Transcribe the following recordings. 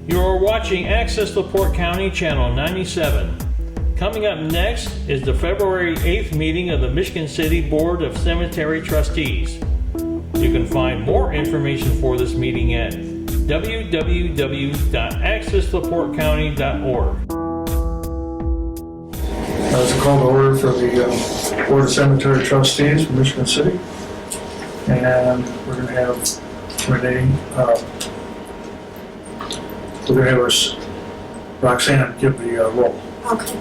You are watching Access LaPorte County Channel 97. Coming up next is the February 8th meeting of the Michigan City Board of Cemetery Trustees. You can find more information for this meeting at www.accesslaportecounty.org. It's a call to order for the Board of Cemetery Trustees from Michigan City. And we're going to have Renee, we're going to have Roxanne give the roll. Okay.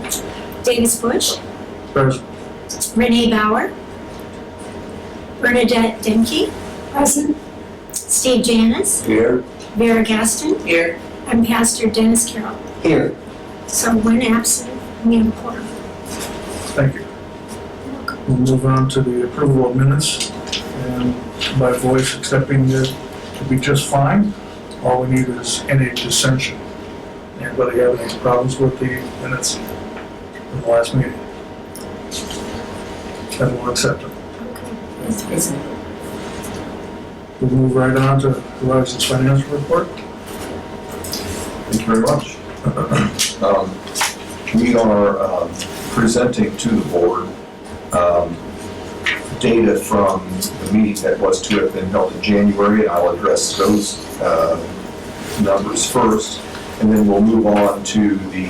Davis Bush, Present. Renee Bauer, Bernadette Demke, present. Steve Janis, Here. Vera Gaston, Here. and Pastor Dennis Carroll. Here. So when absent, we have a quorum. Thank you. We'll move on to the approval of minutes. And by voice accepting it to be just fine. All we need is any dissension. Anybody have any problems with the minutes from the last meeting? Then we'll accept them. We'll move right on to the license financial report. Thank you very much. We are presenting to the board data from the meeting that was to have been held in January, and I'll address those numbers first, and then we'll move on to the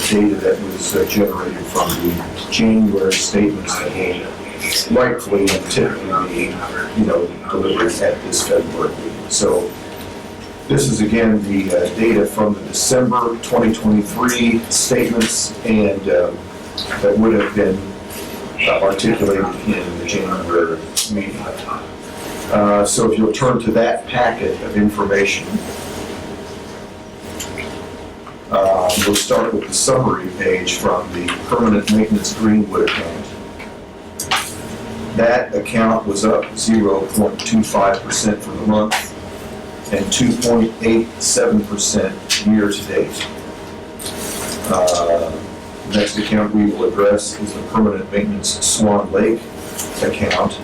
data that was generated from the January statements that will rightfully and typically be, delivered at this February meeting. So this is again the data from the December 2023 statements, and that would have been articulated in the January meeting. So if you'll turn to that packet of information, we'll start with the summary page from the permanent maintenance Greenwood account. That account was up 0.25% for the month and 2.87% year to date. The next account we will address is the permanent maintenance Swan Lake account.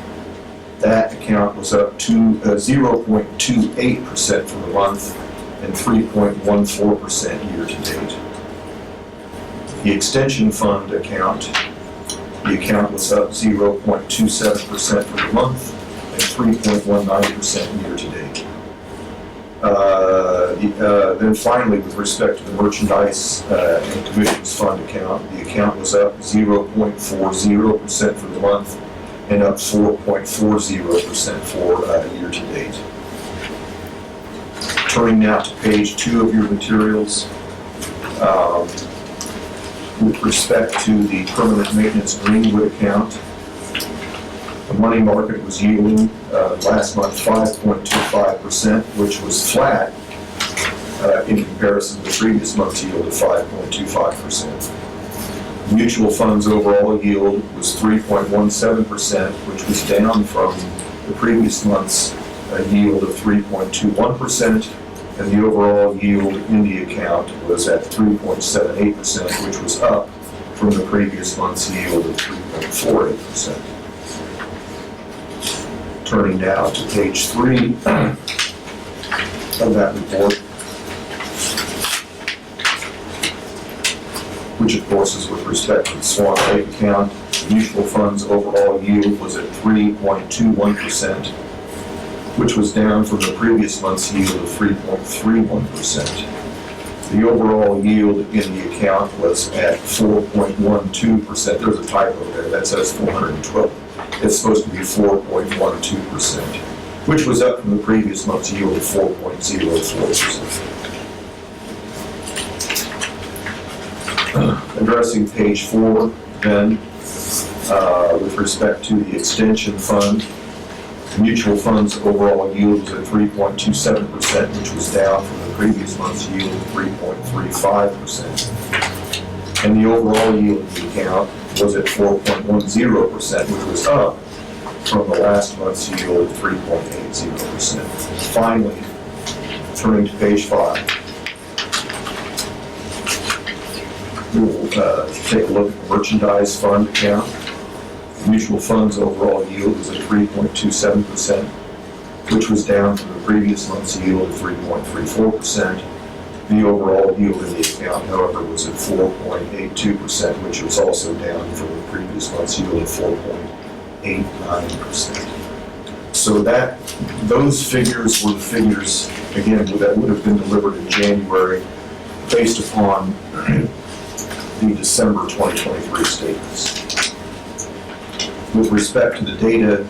That account was up to 0.28% for the month and 3.14% year to date. The extension fund account, the account was up 0.27% for the month and 3.19% year to date. Then finally, with respect to the merchandise and commissions fund account, the account was up 0.40% for the month and up 4.40% for year to date. Turning now to page 2 of your materials, with respect to the permanent maintenance Greenwood account, the money market was yielding last month 5.25%, which was flat in comparison to the previous month's yield of 5.25%. Mutual funds overall yield was 3.17%, which was down from the previous month's yield of 3.21%, and the overall yield in the account was at 3.78%, which was up from the previous month's yield of 3.48%. Turning now to page 3 of that report, which of course is with respect to the Swan Lake account. The mutual funds overall yield was at 3.21%, which was down from the previous month's yield of 3.31%. The overall yield in the account was at 4.12%. There's a typo there, that says 412. It's supposed to be 4.12%, which was up from the previous month's yield of 4.04%. Addressing page 4, then, with respect to the extension fund, the mutual funds overall yield was at 3.27%, which was down from the previous month's yield of 3.35%. And the overall yield in the account was at 4.10%, which was up from the last month's yield of 3.80%. Finally, turning to page 5, we will take a look at the merchandise fund account. The mutual funds overall yield was at 3.27%, which was down from the previous month's yield of 3.34%. The overall yield in the account, however, was at 4.82%, which was also down from the previous month's yield of 4.89%. So those figures were the figures, again, that would have been delivered in January based upon the December 2023 statements. With respect to the data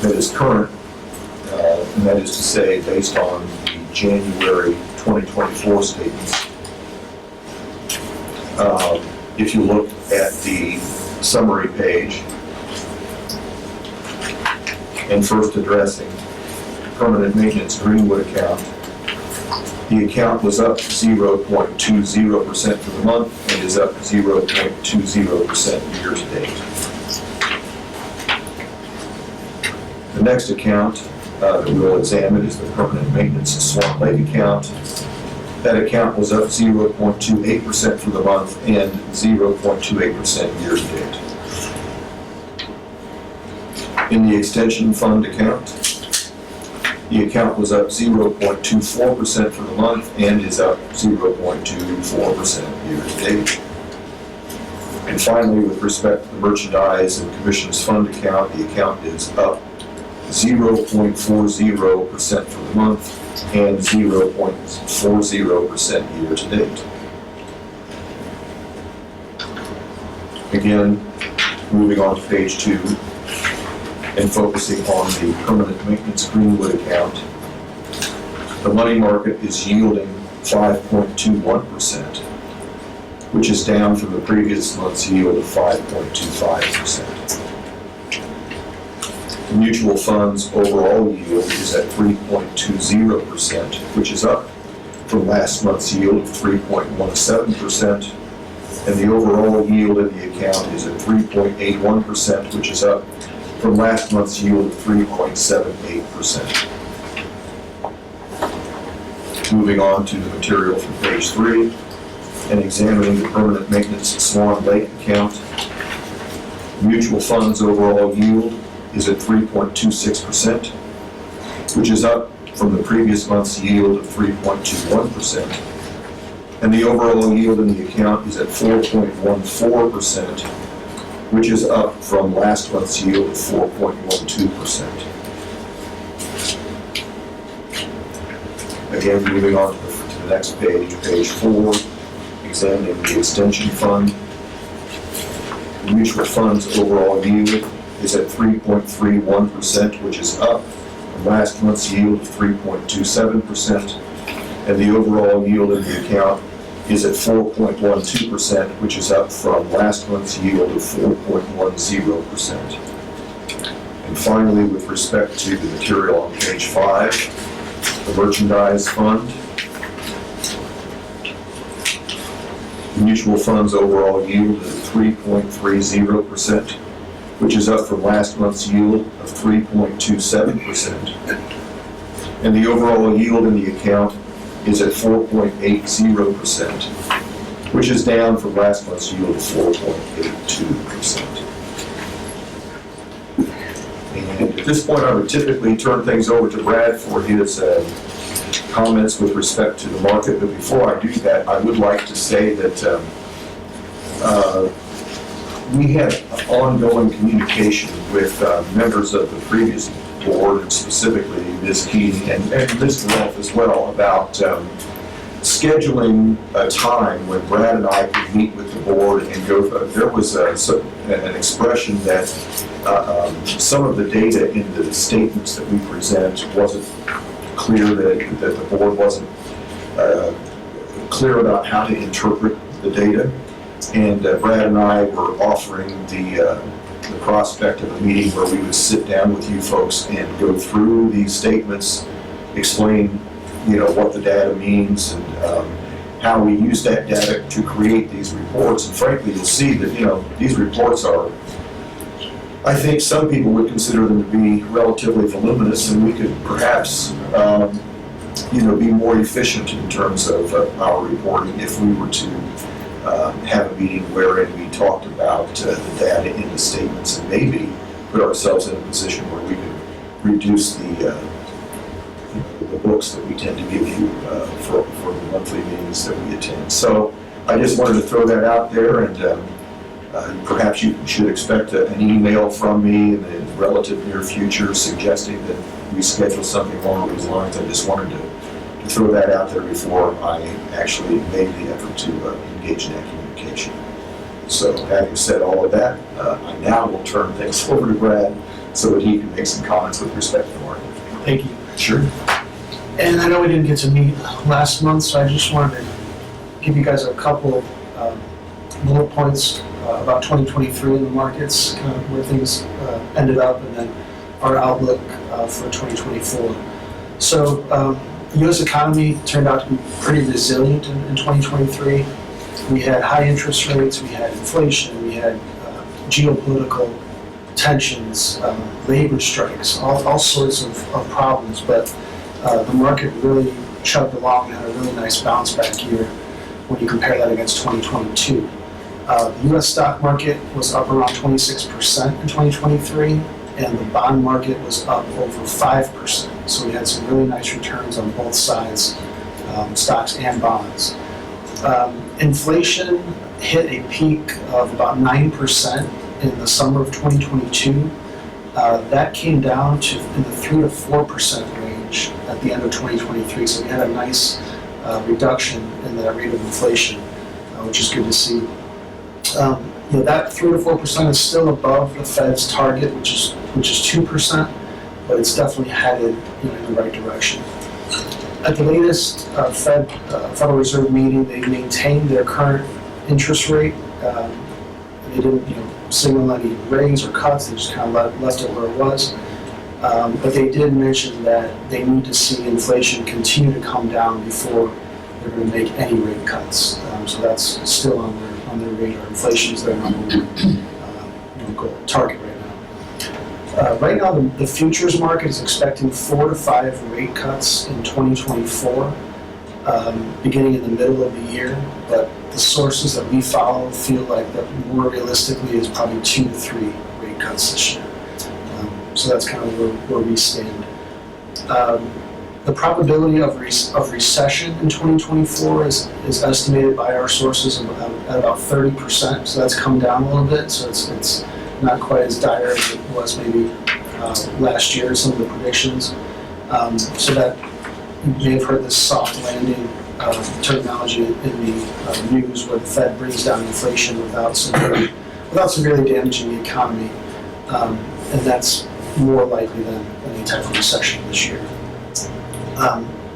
that is current, and that is to say, based on the January 2024 statements, if you look at the summary page, and first addressing permanent maintenance Greenwood account, the account was up 0.20% for the month and is up 0.20% year to date. The next account that we'll examine is the permanent maintenance Swan Lake account. That account was up 0.28% for the month and 0.28% year to date. In the extension fund account, the account was up 0.24% for the month and is up 0.24% year to date. And finally, with respect to the merchandise and commissions fund account, the account is up 0.40% for the month and 0.40% year to date. Again, moving on to page 2 and focusing on the permanent maintenance Greenwood account, the money market is yielding 5.21%, which is down from the previous month's yield of 5.25%. The mutual funds overall yield is at 3.20%, which is up from last month's yield of 3.17%, and the overall yield in the account is at 3.81%, which is up from last month's yield of 3.78%. Moving on to the material from page 3 and examining the permanent maintenance Swan Lake account, mutual funds overall yield is at 3.26%, which is up from the previous month's yield of 3.21%, and the overall yield in the account is at 4.14%, which is up from last month's yield of 4.12%. Again, moving on to the next page, page 4, examining the extension fund. The mutual funds overall yield is at 3.31%, which is up from last month's yield of 3.27%, and the overall yield in the account is at 4.12%, which is up from last month's yield of 4.10%. And finally, with respect to the material on page 5, the merchandise fund, the mutual funds overall yield is at 3.30%, which is up from last month's yield of 3.27%. And the overall yield in the account is at 4.80%, which is down from last month's yield of 4.82%. And at this point, I would typically turn things over to Brad for his comments with respect to the market. But before I do that, I would like to say that we had ongoing communication with members of the previous board, and specifically Ms. Keating and Mr. Rolfe as well, about scheduling a time when Brad and I could meet with the board and go. There was an expression that some of the data in the statements that we present wasn't clear, that the board wasn't clear about how to interpret the data. And Brad and I were offering the prospect of a meeting where we would sit down with you folks and go through these statements, explain, what the data means and how we use that data to create these reports. And frankly, you'll see that, these reports are, I think some people would consider them to be relatively voluminous, and we could perhaps, be more efficient in terms of our reporting if we were to have a meeting wherein we talked about the data in the statements and maybe put ourselves in a position where we could reduce the book books that we tend to give you for the monthly meetings that we attend. So I just wanted to throw that out there, and perhaps you should expect an email from me in the relative near future suggesting that we schedule something along those lines. I just wanted to throw that out there before I actually made the effort to engage in that communication. So having said all of that, I now will turn things over to Brad so that he can make some comments with respect to the market. Thank you. Sure. And I know we didn't get to meet last month, so I just wanted to give you guys a couple bullet points about 2023 in the markets, kind of where things ended up, and then our outlook for 2024. So the U.S. economy turned out to be pretty resilient in 2023. We had high interest rates, we had inflation, we had geopolitical tensions, labor strikes, all sorts of problems, but the market really chugged along and had a really nice bounce back year when you compare that against 2022. The U.S. stock market was up around 26% in 2023, and the bond market was up over 5%. So we had some really nice returns on both sides, stocks and bonds. Inflation hit a peak of about 9% in the summer of 2022. That came down to in the 3 to 4% range at the end of 2023. So we had a nice reduction in that rate of inflation, which is good to see. That 3 to 4% is still above the Fed's target, which is 2%, but it's definitely headed in the right direction. At the latest Federal Reserve meeting, they maintained their current interest rate. They didn't signal any raise or cuts, they just kind of left it where it was. But they did mention that they need to see inflation continue to come down before they're going to make any rate cuts. So that's still on their radar. Inflation is their number one goal, target right now. Right now, the futures market is expecting 4 to 5 rate cuts in 2024, beginning in the middle of the year. But the sources that we follow feel like that more realistically is probably 2 to 3 rate cuts this year. So that's kind of where we stand. The probability of recession in 2024 is estimated by our sources at about 30%. So that's come down a little bit. So it's not quite as dire as it was maybe last year, some of the predictions. So that you may have heard this soft landing terminology in the news, where the Fed brings down inflation without severely damaging the economy. And that's more likely than any type of recession this year.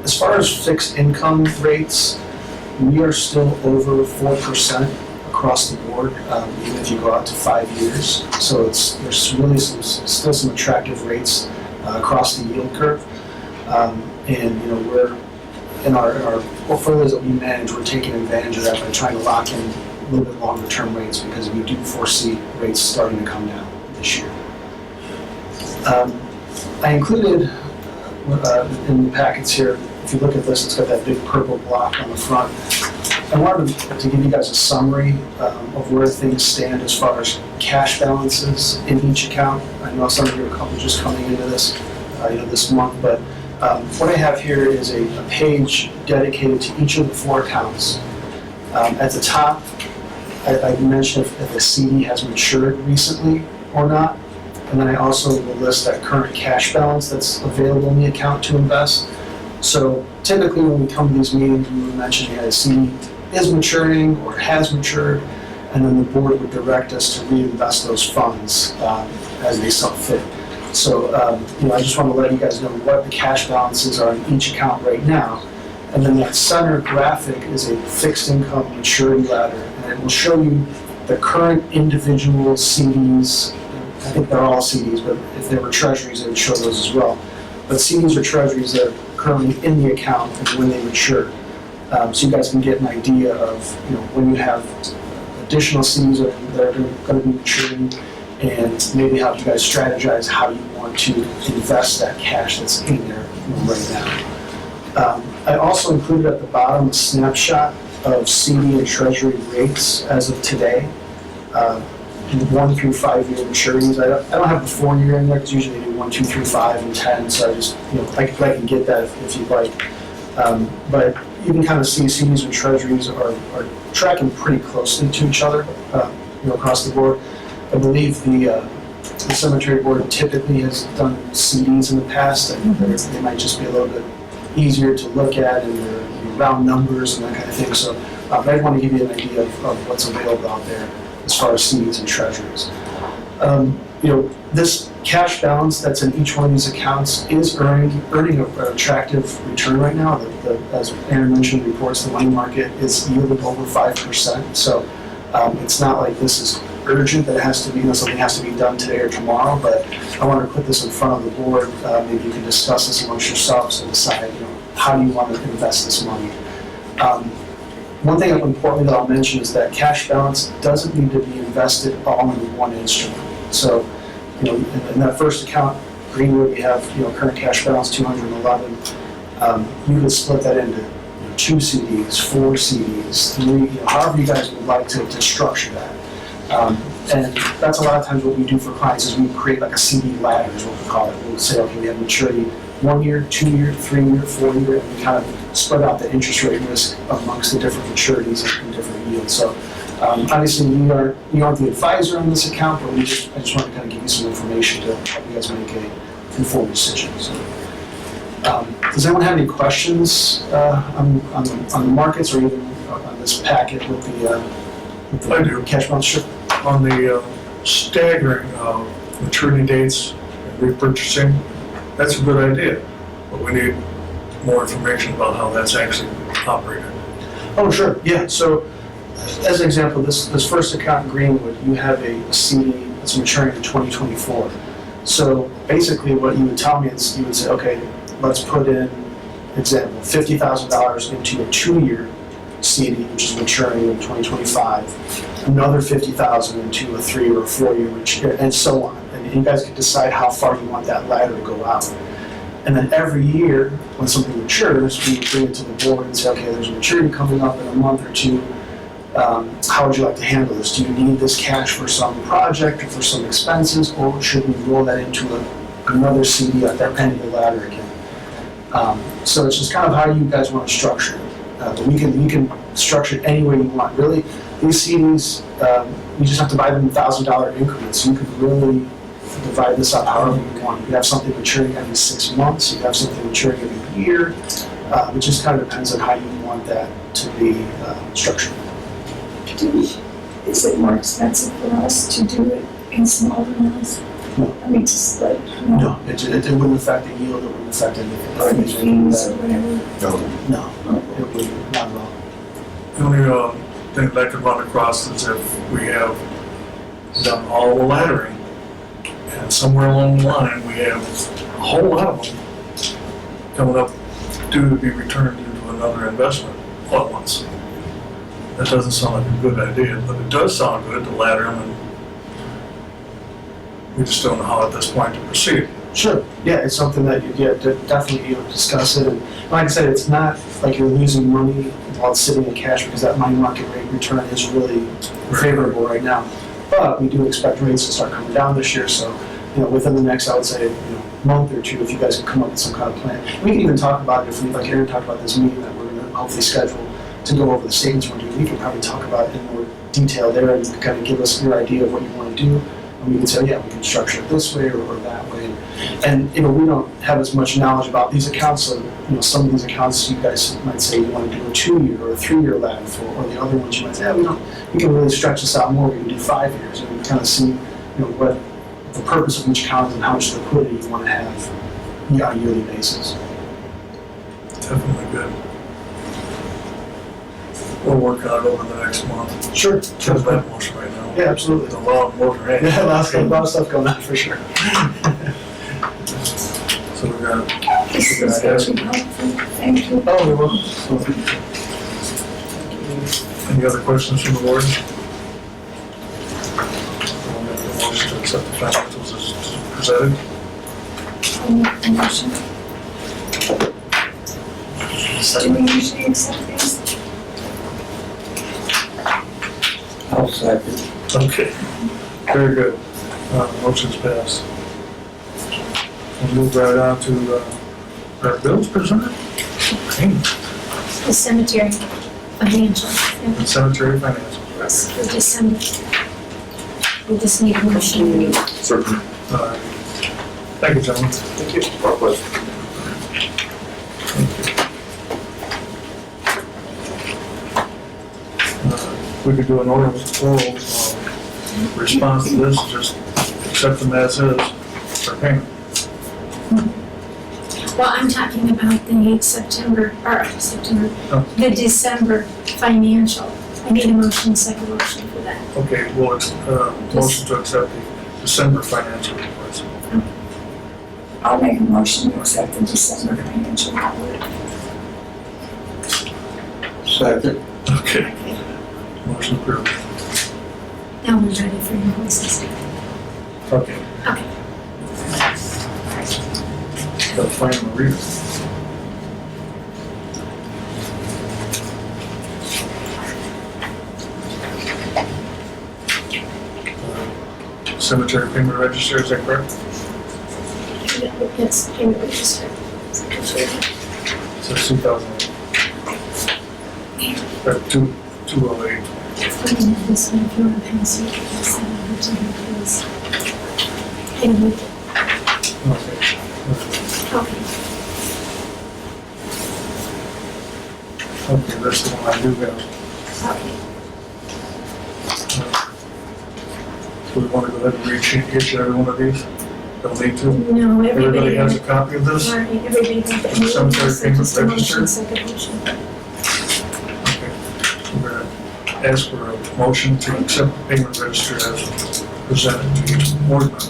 As far as fixed income rates, we are still over 4% across the board, even if you go out to 5 years. So there's really still some attractive rates across the yield curve. And we're in our portfolios that we manage, we're taking advantage of that by trying to lock in a little bit longer term rates, because we do foresee rates starting to come down this year. I included in the packets here, if you look at this, it's got that big purple block on the front. I wanted to give you guys a summary of where things stand as far as cash balances in each account. I know some of you are just coming into this, this month, but what I have here is a page dedicated to each of the 4 accounts. At the top, I mentioned if the CD has matured recently or not. And then I also will list that current cash balance that's available in the account to invest. So typically when we come to these meetings, we would mention that a CD is maturing or has matured, and then the board would direct us to reinvest those funds as they saw fit. So I just want to let you guys know what the cash balances are in each account right now. And then that center graphic is a fixed income maturity ladder, and it will show you the current individual CDs. I think they're all CDs, but if they were treasuries, it would show those as well. But CDs or treasuries that are currently in the account and when they mature. So you guys can get an idea of when you have additional CDs that are going to be maturing, and maybe help you guys strategize how you want to invest that cash that's in there right now. I also included at the bottom a snapshot of CD and treasury rates as of today. 1 through 5 year maturities. I don't have the 4 year in there, because usually they do 1, 2, 3, 5, and 10, so I just, I can get that if you'd like. But you can kind of see CDs and treasuries are tracking pretty closely to each other, across the board. I believe the cemetery board typically has done CDs in the past, and they might just be a little bit easier to look at, and they're round numbers and that kind of thing. So I want to give you an idea of what's available out there as far as CDs and treasuries. This cash balance that's in each one of these accounts is earning an attractive return right now. As Aaron mentioned, reports the money market is yielding over 5%. So it's not like this is urgent that it has to be, something has to be done today or tomorrow. But I want to put this in front of the board. Maybe you can discuss this amongst yourselves and decide, how do you want to invest this money. One thing importantly that I'll mention is that cash balance doesn't need to be invested all in one instrument. So, in that first account, Greenwood, we have, current cash balance 211. You could split that into 2 CDs, 4 CDs, 3, however you guys would like to structure that. And that's a lot of times what we do for clients is we create like a CD ladder is what we call it. We'll say, okay, we have maturity 1 year, 2 year, 3 year, 4 year, and we kind of spread out the interest rate risk amongst the different maturities and different yields. So obviously you aren't the advisor on this account, but I just wanted to kind of give you some information to help you guys make a informed decision. So, does anyone have any questions on the markets or even on this packet with the I do. cash balance? Sure. On the staggering of maturity dates and repurchasing, that's a good idea, but we need more information about how that's actually operated. Oh, sure, yeah. So, as an example, this first account in Greenwood, you have a CD that's maturing in 2024. So basically what you would tell me is you would say, okay, let's put in, example, $50,000 into a 2-year CD, which is maturing in 2025, another $50,000 into a 3 or a 4 year, and so on. And you guys can decide how far you want that ladder to go out. And then every year, when something matures, we bring it to the board and say, okay, there's a maturity coming up in a month or 2. How would you like to handle this? Do you need this cash for some project or for some expenses, or should we roll that into another CD at that end of the ladder again? So it's just kind of how you guys want to structure it. But you can structure it any way you want. Really, these CDs, you just have to buy them in $1,000 increments. You could really divide this up however you want. You could have something maturing every 6 months. You could have something maturing every year. It just kind of depends on how you want that to be structured. Is it more expensive for us to do it in smaller amounts? No. I mean, to split? No, it wouldn't affect the yield. It wouldn't affect anything. Or the fees or whatever? No, it wouldn't, not at all. The only thing that I could run across is if we have done all the laddering, and somewhere along the line, we have a whole lot of them coming up due to be returned into another investment all at once. That doesn't sound like a good idea, but it does sound good to ladder them, and we just don't know how at this point to proceed. Sure. Yeah, it's something that definitely discuss it. And like I said, it's not like you're losing money while it's sitting in cash, because that money market rate return is really favorable right now. But we do expect rates to start coming down this year. So, within the next, I would say, month or 2, if you guys can come up with some kind of plan. We can even talk about it if we, like Aaron talked about this meeting that we're going to hopefully schedule to go over the statements we're doing. We can probably talk about it in more detail there, and you can kind of give us your idea of what you want to do. And we can say, yeah, we can structure it this way or that way. And we don't have as much knowledge about these accounts. So, some of these accounts you guys might say you want to do a 2-year or a 3-year ladder for, or the other ones you might say, we can really stretch this out more. We can do 5 years, and we can kind of see, what the purpose of each account and how much liquidity you want to have on a yearly basis. Definitely good. We'll work on it over the next month. Sure. Because that much right now. Yeah, absolutely. It's a lot more, right? Yeah, a lot of stuff going on for sure. So we're gonna This is very helpful. Thank you. Oh, we will. Any other questions from the board? I'll make a motion to accept the financials as presented. I'll make the motion. Do we usually accept these? I'll second. Okay. Very good. Motion's passed. We'll move right on to our bills presented. Payment. The cemetery financial. And cemetery financials. Yes, for December. We just need a motion. Certainly. Thank you, gentlemen. Thank you. Our pleasure. We could do an oral response to this, just accept them as is for payment. Well, I'm talking about the the December financial. I need a motion, second motion for that. Okay, well, it's motion to accept the December financial reports. I'll make a motion to accept the December financial report. Second. Okay. Motion approved. Now we're ready for invoices. Okay. Okay. Got to find the reader. Cemetery payment register, is that correct? Yes, payment register. So 2000. 208. This one, if you want to pass it, pass that over to him, please. And we, Okay. okay. Okay, that's the one I do have. Okay. Do we want to go ahead and read each and every one of these? Don't need to? No, Everybody has a copy of this? All right, everybody got that. Cemetery payment Just a motion, register? second motion. Okay. We're going to ask for a motion to accept the payment register as presented to each board member.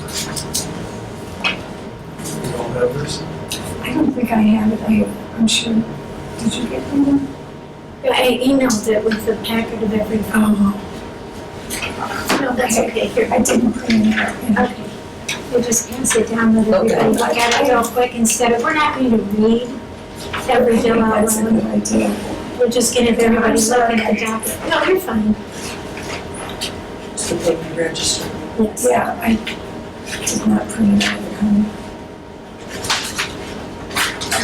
We all have this? I don't think I have it, I'm sure. Did you get one? I emailed it with the packet of everything. Oh, No, that's okay, here. I didn't print it out. Okay. We'll just pass it down, let everybody look at it real quick instead of, we're not going to read every bill out That's a loud. good idea. We're just gonna have everybody look at the docket. No, you're fine. It's the payment register. Yes. Yeah, I did not print it out.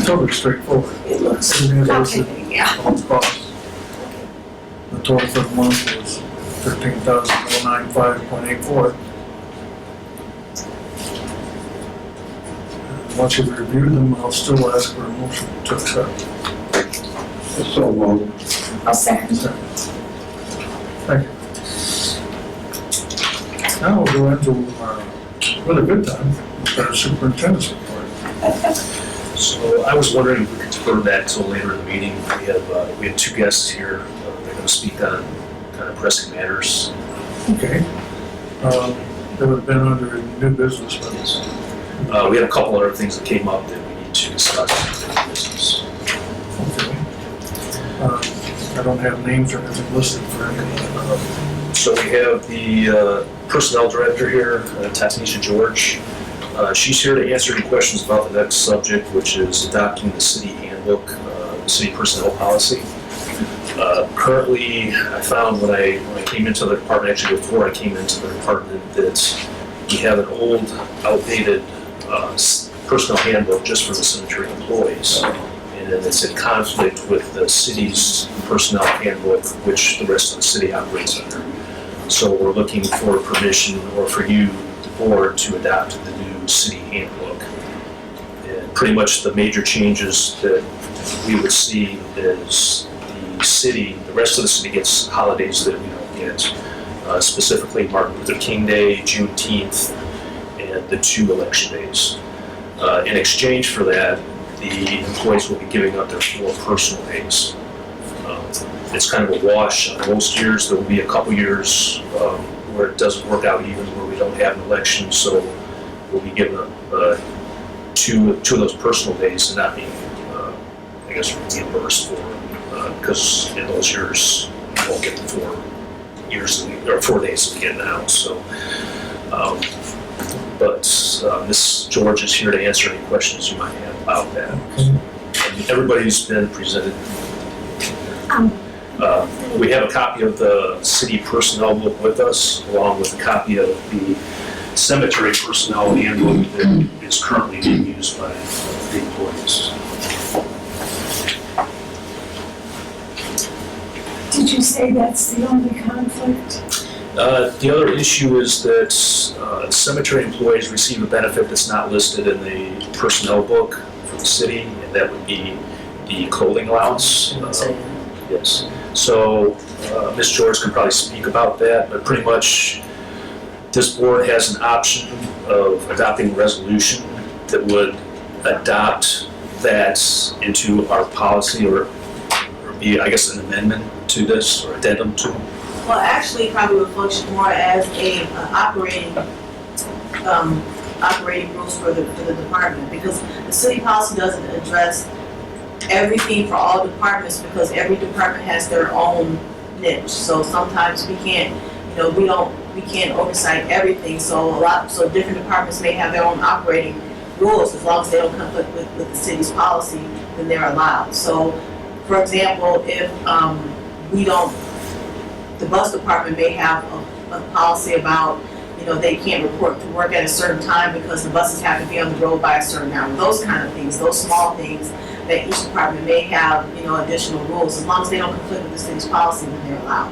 Totally straightforward. It looks, Everything is listed, okay, yeah. all the costs. The total for the month was 13,495.84. Once you've reviewed them, I'll still ask for a motion to accept. So moved. I'll second. Thank you. Now we'll go into really good time with our superintendent's report. So I was wondering if we could defer that till later in the meeting. We have two guests here. They're going to speak on kind of pressing matters. Okay. That would have been under new business, but We have a couple other things that came up that we need to discuss in business. okay. I don't have names or anything listed for any. So we have the personnel director here, Tanisha George. She's here to answer any questions about the next subject, which is adopting the city handbook, the city personnel policy. Currently, I found when I came into the department, actually before I came into the department, that we have an old, outdated personnel handbook just for the cemetery employees. And it's in conflict with the city's personnel handbook, which the rest of the city operates under. So we're looking for permission, or for you, the board, to adopt the new city handbook. And pretty much the major changes that we would see is the rest of the city gets holidays that we don't get, specifically Martin Luther King Day, Juneteenth, and the 2 election days. In exchange for that, the employees will be giving up their 4 personal days. It's kind of a wash. On most years, there will be a couple years where it doesn't work out even, where we don't have an election, so we'll be given two of those personal days and not being, I guess, reimbursed for, because in those years, you won't get the 4 days that we get now, so. But Ms. George is here to answer any questions you might have about that. And everybody's been presented. We have a copy of the city personnel book with us, along with a copy of the cemetery personnel handbook that is currently being used by the employees. Did you say that's the only conflict? The other issue is that cemetery employees receive a benefit that's not listed in the personnel book for the city, and that would be the clothing allowance. Yes. So Ms. George can probably speak about that, but pretty much this board has an option of adopting a resolution that would adopt that into our policy or be, I guess, an amendment to this or addendum to. Well, actually, it probably would function more as a operating rules for the department, because the city policy doesn't address everything for all departments, because every department has their own niche. So sometimes we can't, we can't oversight everything. So different departments may have their own operating rules. As long as they don't conflict with the city's policy, then they're allowed. So, for example, if the bus department may have a policy about, they can't report to work at a certain time because the buses have to be on the road by a certain hour. Those kind of things, those small things that each department may have, additional rules. As long as they don't conflict with the city's policy, then they're allowed.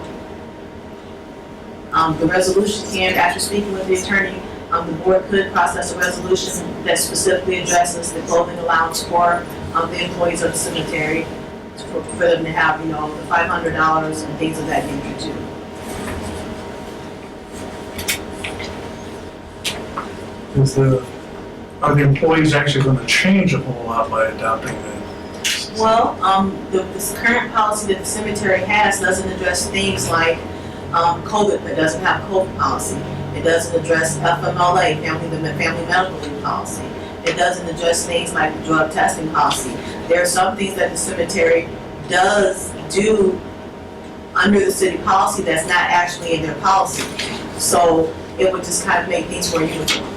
The resolution can, after speaking with the attorney, the board could process a resolution that specifically addresses the clothing allowance for the employees of the cemetery, for them to have, the $500 and things of that nature too. Are the employees actually going to change a whole lot by adopting that? Well, this current policy that the cemetery has doesn't address things like COVID. It doesn't have a COVID policy. It doesn't address FMLA, family medical leave policy. It doesn't address things like the drug testing policy. There are some things that the cemetery does do under the city policy that's not actually in their policy. So it would just kind of make things more uniform.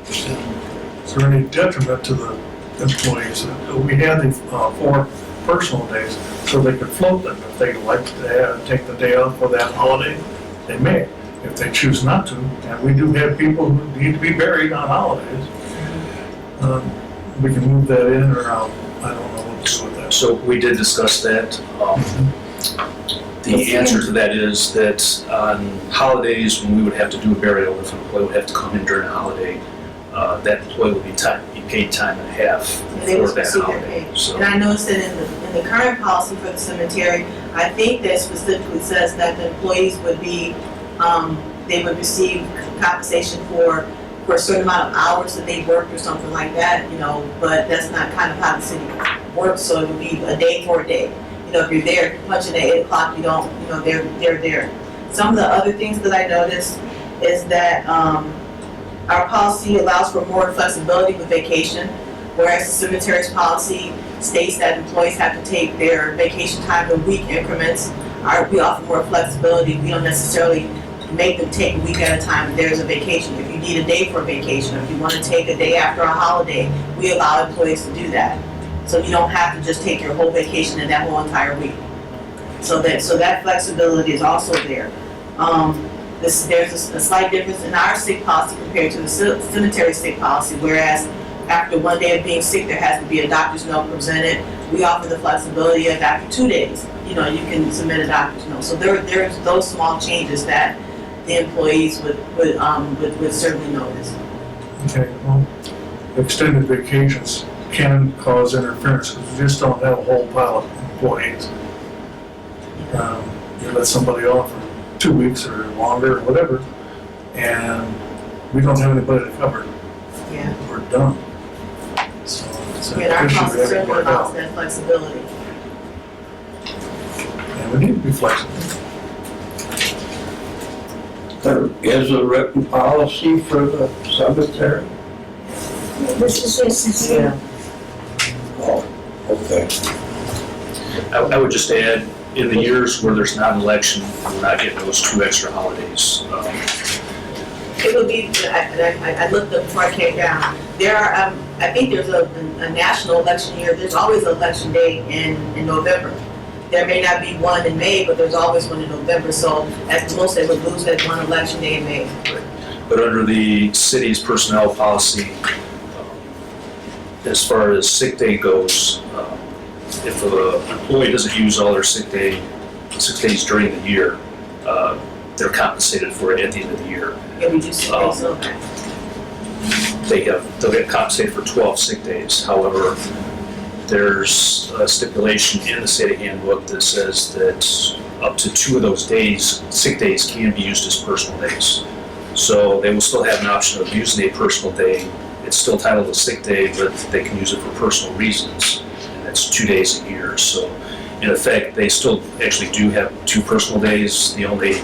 Is there any detriment to the employees? We had the 4 personal days so they could float them. If they like to take the day off for that holiday, they may. If they choose not to, and we do have people who need to be buried on holidays, we can move that in or out. I don't know what to do with that. So we did discuss that. The answer to that is that on holidays when we would have to do a burial, if an employee would have to come in during a holiday, that employee would be paid time and a half And they for would that receive their holiday. pay. So And I noticed that in the current policy for the cemetery, I think that specifically says that the employees would be, they would receive compensation for a certain amount of hours that they worked or something like that, but that's not kind of how the city works, so it would be a day for a day. If you're there punching at 8 o'clock, you don't, they're there. Some of the other things that I noticed is that our policy allows for more flexibility with vacation, whereas the cemetery's policy states that employees have to take their vacation time in week increments. We offer more flexibility. We don't necessarily make them take a week at a time if there's a vacation. If you need a day for a vacation, or if you want to take a day after a holiday, we allow employees to do that. So you don't have to just take your whole vacation in that whole entire week. So that flexibility is also there. There's a slight difference in our sick policy compared to the cemetery sick policy, whereas after 1 day of being sick, there has to be a doctor's note presented. We offer the flexibility of after 2 days, you can submit a doctor's note. So there's those small changes that the employees would certainly notice. Okay, well, extended vacations can cause interference because we just don't have a whole pile of employees. You let somebody off for 2 weeks or longer or whatever, and we don't have anybody to cover it. Yeah. We're done. So it's an And our issue policy we have to certainly work allows out. that flexibility. And we need to be flexible. There is a written policy for the cemetery? This is, Yeah. Oh, okay. I would just add, in the years where there's not an election, we're not getting those 2 extra holidays. It would be, I looked up before I came down. There are, I think there's a national election year. There's always an election day in November. there may not be one in May, but there's always one in November, so at the most, they would lose that one election day in May. But under the city's personnel policy, as far as sick day goes, if an employee doesn't use all their sick days during the year, they're compensated for it at the end of the year. If we do sick days, so They'll get compensated for 12 sick days. However, there's a stipulation in the city handbook that says that up to 2 of those days, sick days, can be used as personal days. So they will still have an option of using a personal day. It's still titled a sick day, but they can use it for personal reasons. And that's 2 days a year. So in effect, they still actually do have 2 personal days. The only,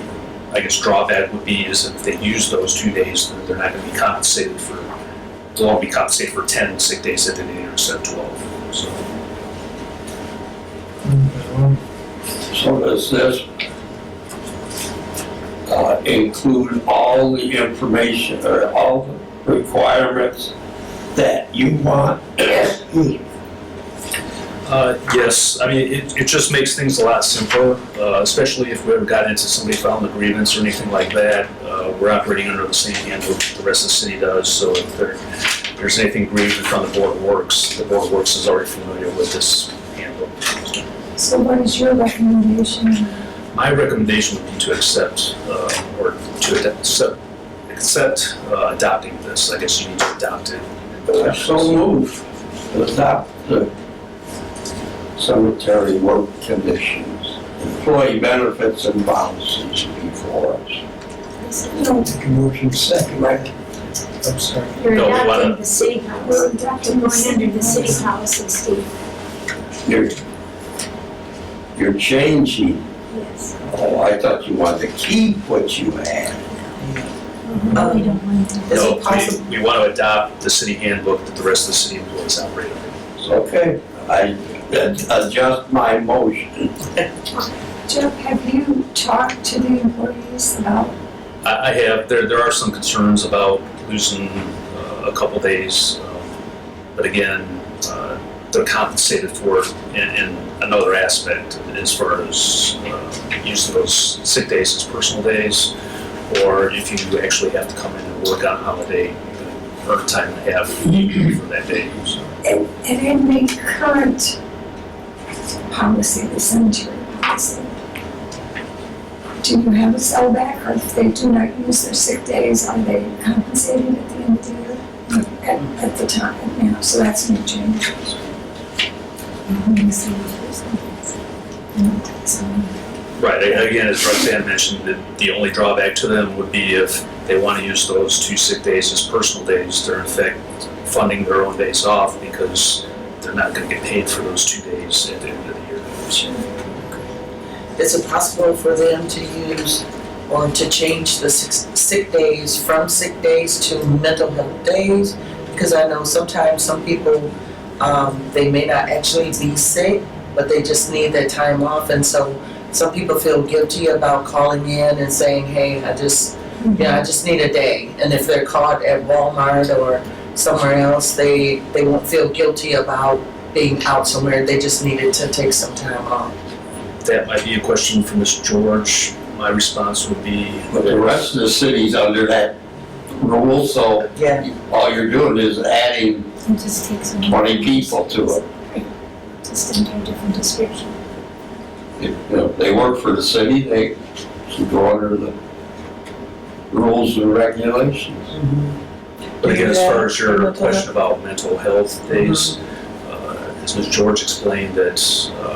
I guess, drawback would be is if they use those 2 days, then they're not going to be compensated for, they'll all be compensated for 10 sick days at the end of the year instead of 12. So. So does this include all the information or all the requirements that you want? Yes, I mean, it just makes things a lot simpler, especially if we ever got into somebody filing a grievance or anything like that. We're operating under the same handbook the rest of the city does, so if there's anything grieved in front of the Board of Works, the Board of Works is already familiar with this handbook. So what is your recommendation? My recommendation would be to accept adopting this. I guess you need to adopt it. So moved to adopt the cemetery work conditions, employee benefits and policies before us. No, Motion second. I'm sorry. You're No, we adopting wanna- the city policy, you're going under the city policy, Steve. You're changing. Yes. Oh, I thought you wanted to keep what you had. No, we don't want to. Is No, it possible? we want to adopt the city handbook that the rest of the city employees operate under. Okay, I adjust my motion. Jeff, have you talked to the employees about, I have, there are some concerns about losing a couple days, but again, they're compensated for it in another aspect as far as use of those sick days as personal days, or if you actually have to come in and work on a holiday, you can earn time and a half for that day. So. and in the current policy, the cemetery policy, do you have a sellback, or if they do not use their sick days, are they compensated at the end of the year? At the time, yeah, so that's no change. Right, again, as Roxanne mentioned, the only drawback to them would be if they want to use those 2 sick days as personal days, they're in fact funding their own days off because they're not going to get paid for those 2 days at the end of the year. Is it possible for them to use or to change the sick days from sick days to mental health days? Because I know sometimes some people, they may not actually be sick, but they just need their time off, and so some people feel guilty about calling in and saying, hey, I just need a day. And if they're caught at Walmart or somewhere else, they won't feel guilty about being out somewhere. They just needed to take some time off. That might be a question for Ms. George. My response would be, But the rest of the city's under that rule, so Yeah. all you're doing is adding It just takes a 20 people to it. Just into a different description. If they work for the city, they should go under the rules and regulations. but again, as far as your question about mental health days, as Ms. George explained, that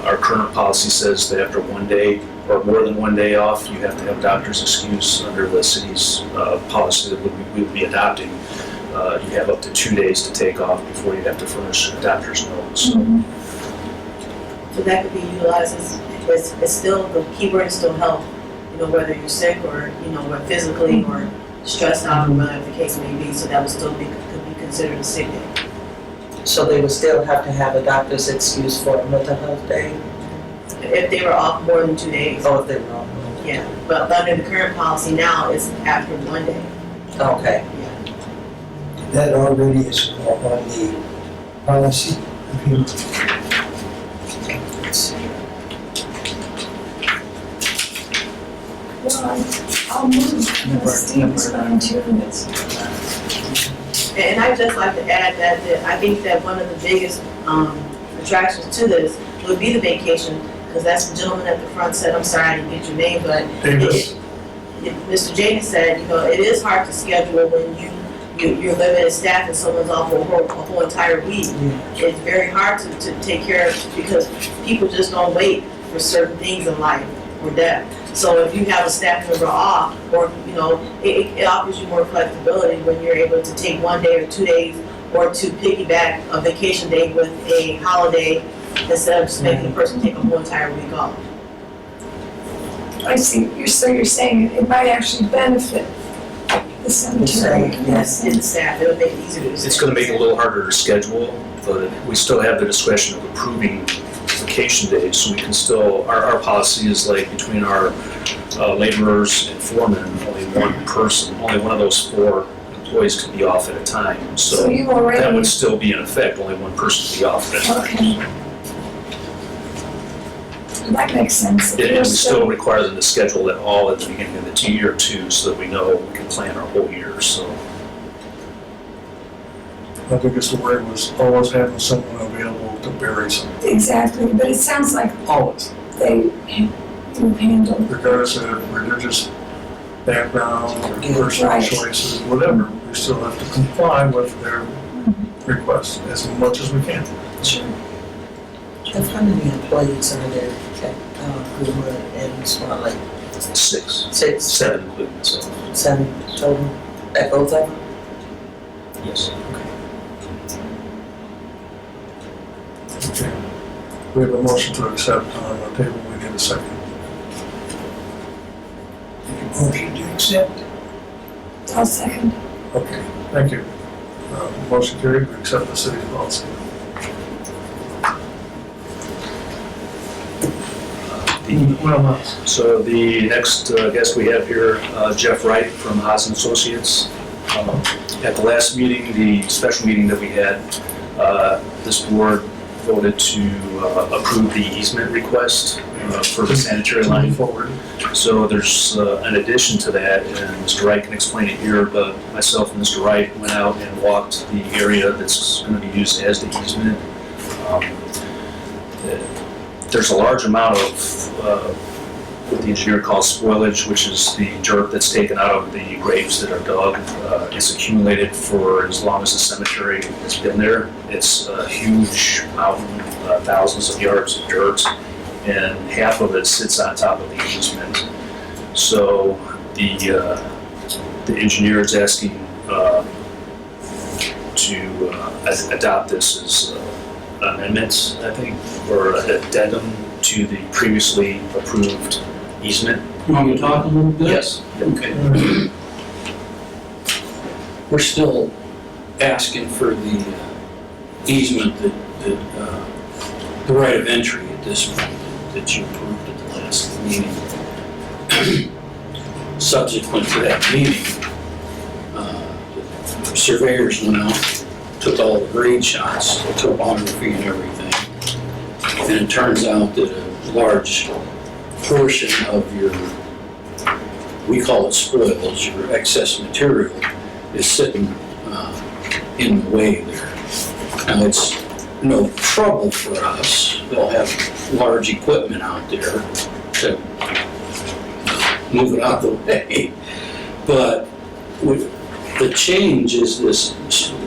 our current policy says that after 1 day or more than 1 day off, you have to have doctor's excuse. Under the city's policy that we would be adopting, you have up to 2 days to take off before you have to furnish a doctor's note. So So that could be utilized it's still, the key word is still health, whether you're sick or, or physically or stressed out or whatever the case may be, so that would still could be considered a sick day. So they would still have to have a doctor's excuse for a mental health day? If they were off more than 2 days, Or if they were on? yeah. But under the current policy now, it's after 1 day. Okay. That already is on the policy. Steve was volunteering this. And I'd just like to add that I think that one of the biggest attractions to this would be the vacation, because that's the gentleman at the front said, I'm sorry I didn't get your name, but Davis. Mr. James said, you know, it is hard to schedule when you're limited staff and someone's off for a whole entire week. It's very hard to take care of, because people just don't wait for certain things in life or death. So if you have a staff member off, or, you know, it offers you more flexibility when you're able to take 1 day or 2 days, or to piggyback a vacation day with a holiday instead of just making the person take a whole entire week off. I see, so you're saying it might actually benefit the cemetery in that Yes, it's sense. staff, it'll make it easier to do. It's gonna make it a little harder to schedule, but we still have the discretion of approving vacation days, so we can still, our policy is like between our laborers and foremen, only one of those 4 employees can be off at a time, So so you already. that would still be in effect, only one person can be off at a time. Okay. That makes sense. If And you're we still require them to schedule it all at the beginning of the year too, so that we know we can plan our whole year, so. I think it's the way it was, always having someone available to bury something. Exactly, but it sounds like Always, you've handled. regardless of religious background or personal Right. choices, whatever. We still have to comply with their requests as much as we can. Sure. And how many employees are there at Greenwood and Swan Lake? 6, 6, 7 including myself. 7 total at both of them? Yes. Okay. We have a motion to accept on the table. We need a second. Motion to accept. I'll second. Okay, thank you. Motion carried. We accept the city's policy. Well, So the next guest we have here, Jeff Wright from Haas and Associates. At the last meeting, the special meeting that we had, this board voted to approve the easement request for the sanitary line. forward. So there's an addition to that, and Mr. Wright can explain it here, but myself and Mr. Wright went out and walked the area that's going to be used as the easement. There's a large amount of what the engineer calls spoilage, which is the dirt that's taken out of the graves that are dug. It's accumulated for as long as the cemetery has been there. It's a huge mountain, thousands of yards of dirt, and half of it sits on top of the easement. So the engineer is asking to adopt this as amendments, I think, or an addendum to the previously approved easement. You want me to talk a little bit? Yes. Okay. We're still asking for the easement the right of entry at this point that you approved at the last meeting. Subsequent to that meeting, the surveyors went out, took all the grade shots, topography and everything. And it turns out that a large portion of your, we call it spoils, your excess material is sitting in the way there. Now it's no trouble for us. They'll have large equipment out there to move it out of the way. But the change is this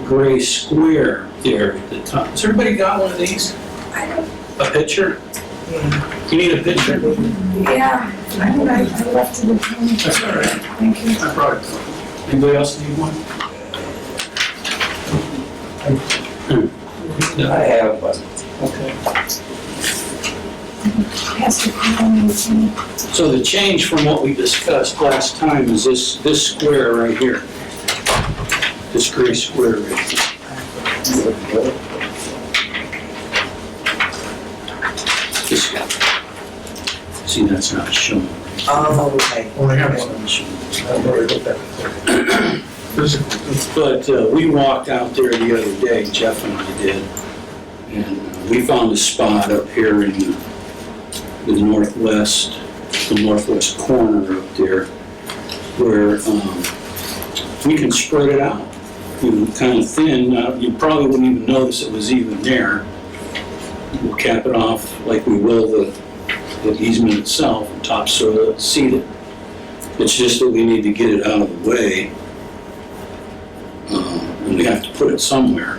gray square there at the top. Has everybody got one of these? I don't, A picture? You need a picture? yeah, I left it at home. That's all right. Thank you. I brought it. Anybody else need one? I have one. Okay. Pastor Conley was in. So the change from what we discussed last time is this square right here. This gray square right here. This guy. See, that's not shown. Oh, okay. Only have That's one. not shown. I've already looked at it. Physically. But we walked out there the other day, Jeff and I did, and we found a spot up here in the northwest corner up there. where we can spread it out, you know, kind of thin. You probably wouldn't even notice it was even there. We'll cap it off like we will the easement itself, and topsoil it, seed it. It's just that we need to get it out of the way, and we have to put it somewhere.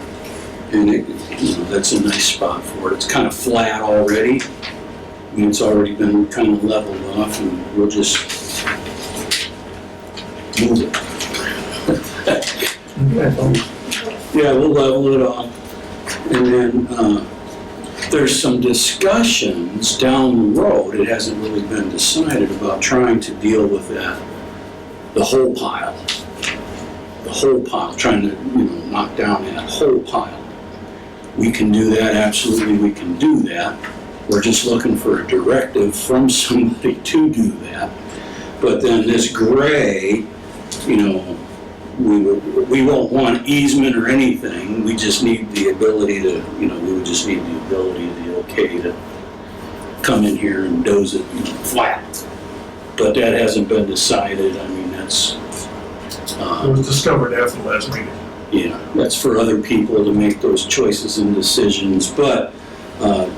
And it, you know, that's a nice spot for it. It's kind of flat already. I mean, it's already been kind of leveled off, and we'll just move it. Yeah, we'll level it off. And then there's some discussions down the road, it hasn't really been decided, about trying to deal with that, the whole pile. The whole pile, trying to, you know, knock down that whole pile. We can do that, absolutely we can do that. We're just looking for a directive from somebody to do that. But then this gray, you know, we won't want easement or anything. We just need the ability to, you know, we would just need the ability, the okay to come in here and doze it, you know, flat. But that hasn't been decided. I mean, that's, It was discovered after the last meeting. yeah, that's for other people to make those choices and decisions. But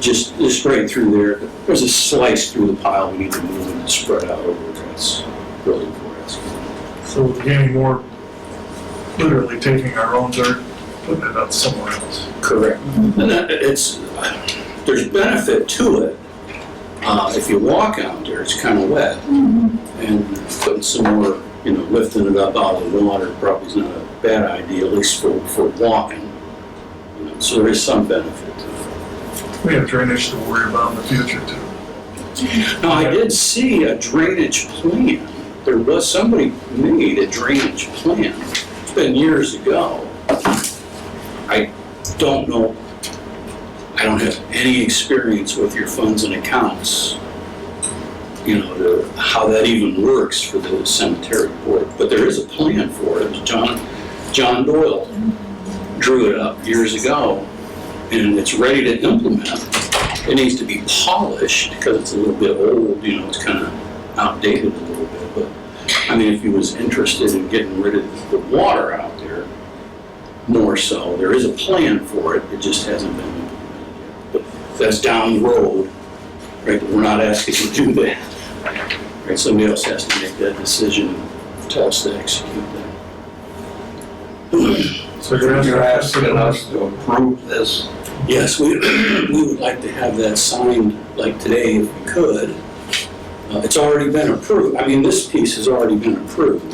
just right through there, there's a slice through the pile we need to move and spread out over. That's really for us. So we're getting more, literally taking our own dirt, putting it out somewhere else. Correct. And that, there's benefit to it. If you walk out there, it's kind of wet. And putting some more, you know, lifting it up out of the water probably is not a bad idea, at least for walking. You know, so there is some benefit to it. We have drainage to worry about in the future too. Now, I did see a drainage plan. There was, somebody made a drainage plan. It's been years ago. I don't know, I don't have any experience with your funds and accounts, you know, to how that even works for the cemetery board. But there is a plan for it. John Doyle drew it up years ago, and it's ready to implement. It needs to be polished because it's a little bit old, you know, it's kind of outdated a little bit. But I mean, if he was interested in getting rid of the water out there, more so, there is a plan for it, it just hasn't been implemented yet. But that's down the road, right? We're not asking you to do that. Right? Somebody else has to make that decision and tell us to execute that. So You're asking us to approve this? Yes, we would like to have that signed like today if we could. It's already been approved. I mean, this piece has already been approved.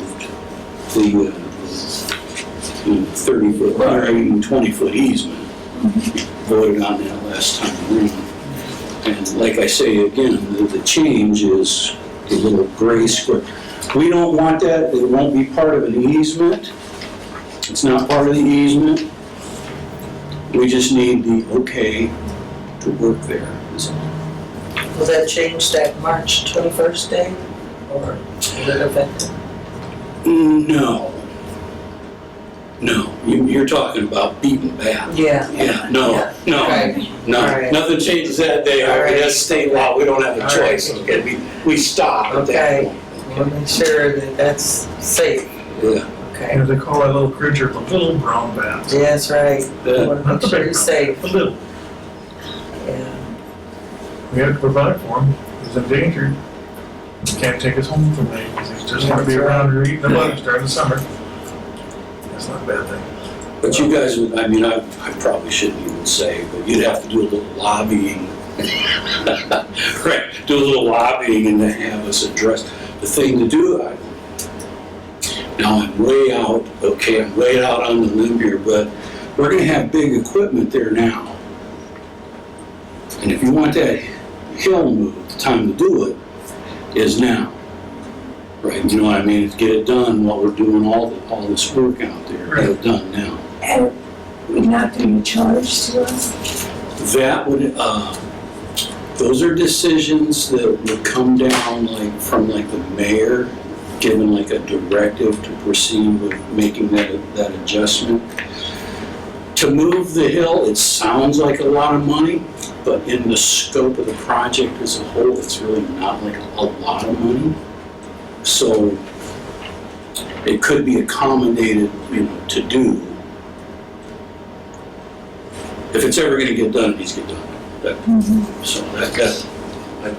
The 30-foot, 120-foot easement. Voted on that last time around. And like I say again, the change is the little gray square. We don't want that. It won't be part of an easement. It's not part of the easement. We just need the okay to work there. Will that change that March 21st day, or will it affect it? No. No, you're talking about beaten back. Yeah. Yeah, no, no, Right. no. All right. Nothing changes that day. All right. That's state law. We don't have a All choice. right. Okay, we stop at that Okay. point. We'll make sure that that's safe. Yeah. Okay. You know, they call that little creature the little brown bat. Yeah, that's right. Yeah. Want to Not make the sure big you're brown, safe. the little. Yeah. We had to provide for him. He's endangered. We can't take his home from me because he's just gonna be around here eating the bugs during the summer. That's not a bad thing. But you guys would, I mean, I probably shouldn't even say, but you'd have to do a little lobbying. Right, do a little lobbying and then have us address the thing to do. Now I'm way out, okay, I'm way out on the limb here, but we're gonna have big equipment there now. And if you want that hill moved, the time to do it is now. Right, you know what I mean? Get it done while we're doing all this work out there. Get it done now. And would not be charged to us? That would, those are decisions that would come down like from like the mayor, given like a directive to proceed with making that adjustment. To move the hill, it sounds like a lot of money, but in the scope of the project as a whole, it's really not like a lot of money. So it could be accommodated, to do. If it's ever gonna get done, it needs to get done. So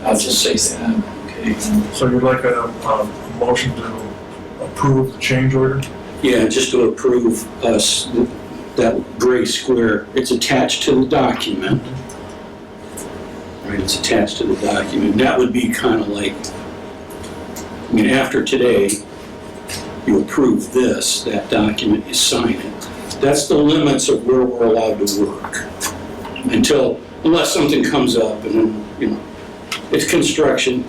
I'll just say that, okay? So you'd like a motion to approve the change order? Yeah, just to approve us, that gray square, it's attached to the document. Right, it's attached to the document. That would be kind of like, after today, you approve this, that document, you sign it. That's the limits of where we're allowed to work. Unless something comes up and then, it's construction,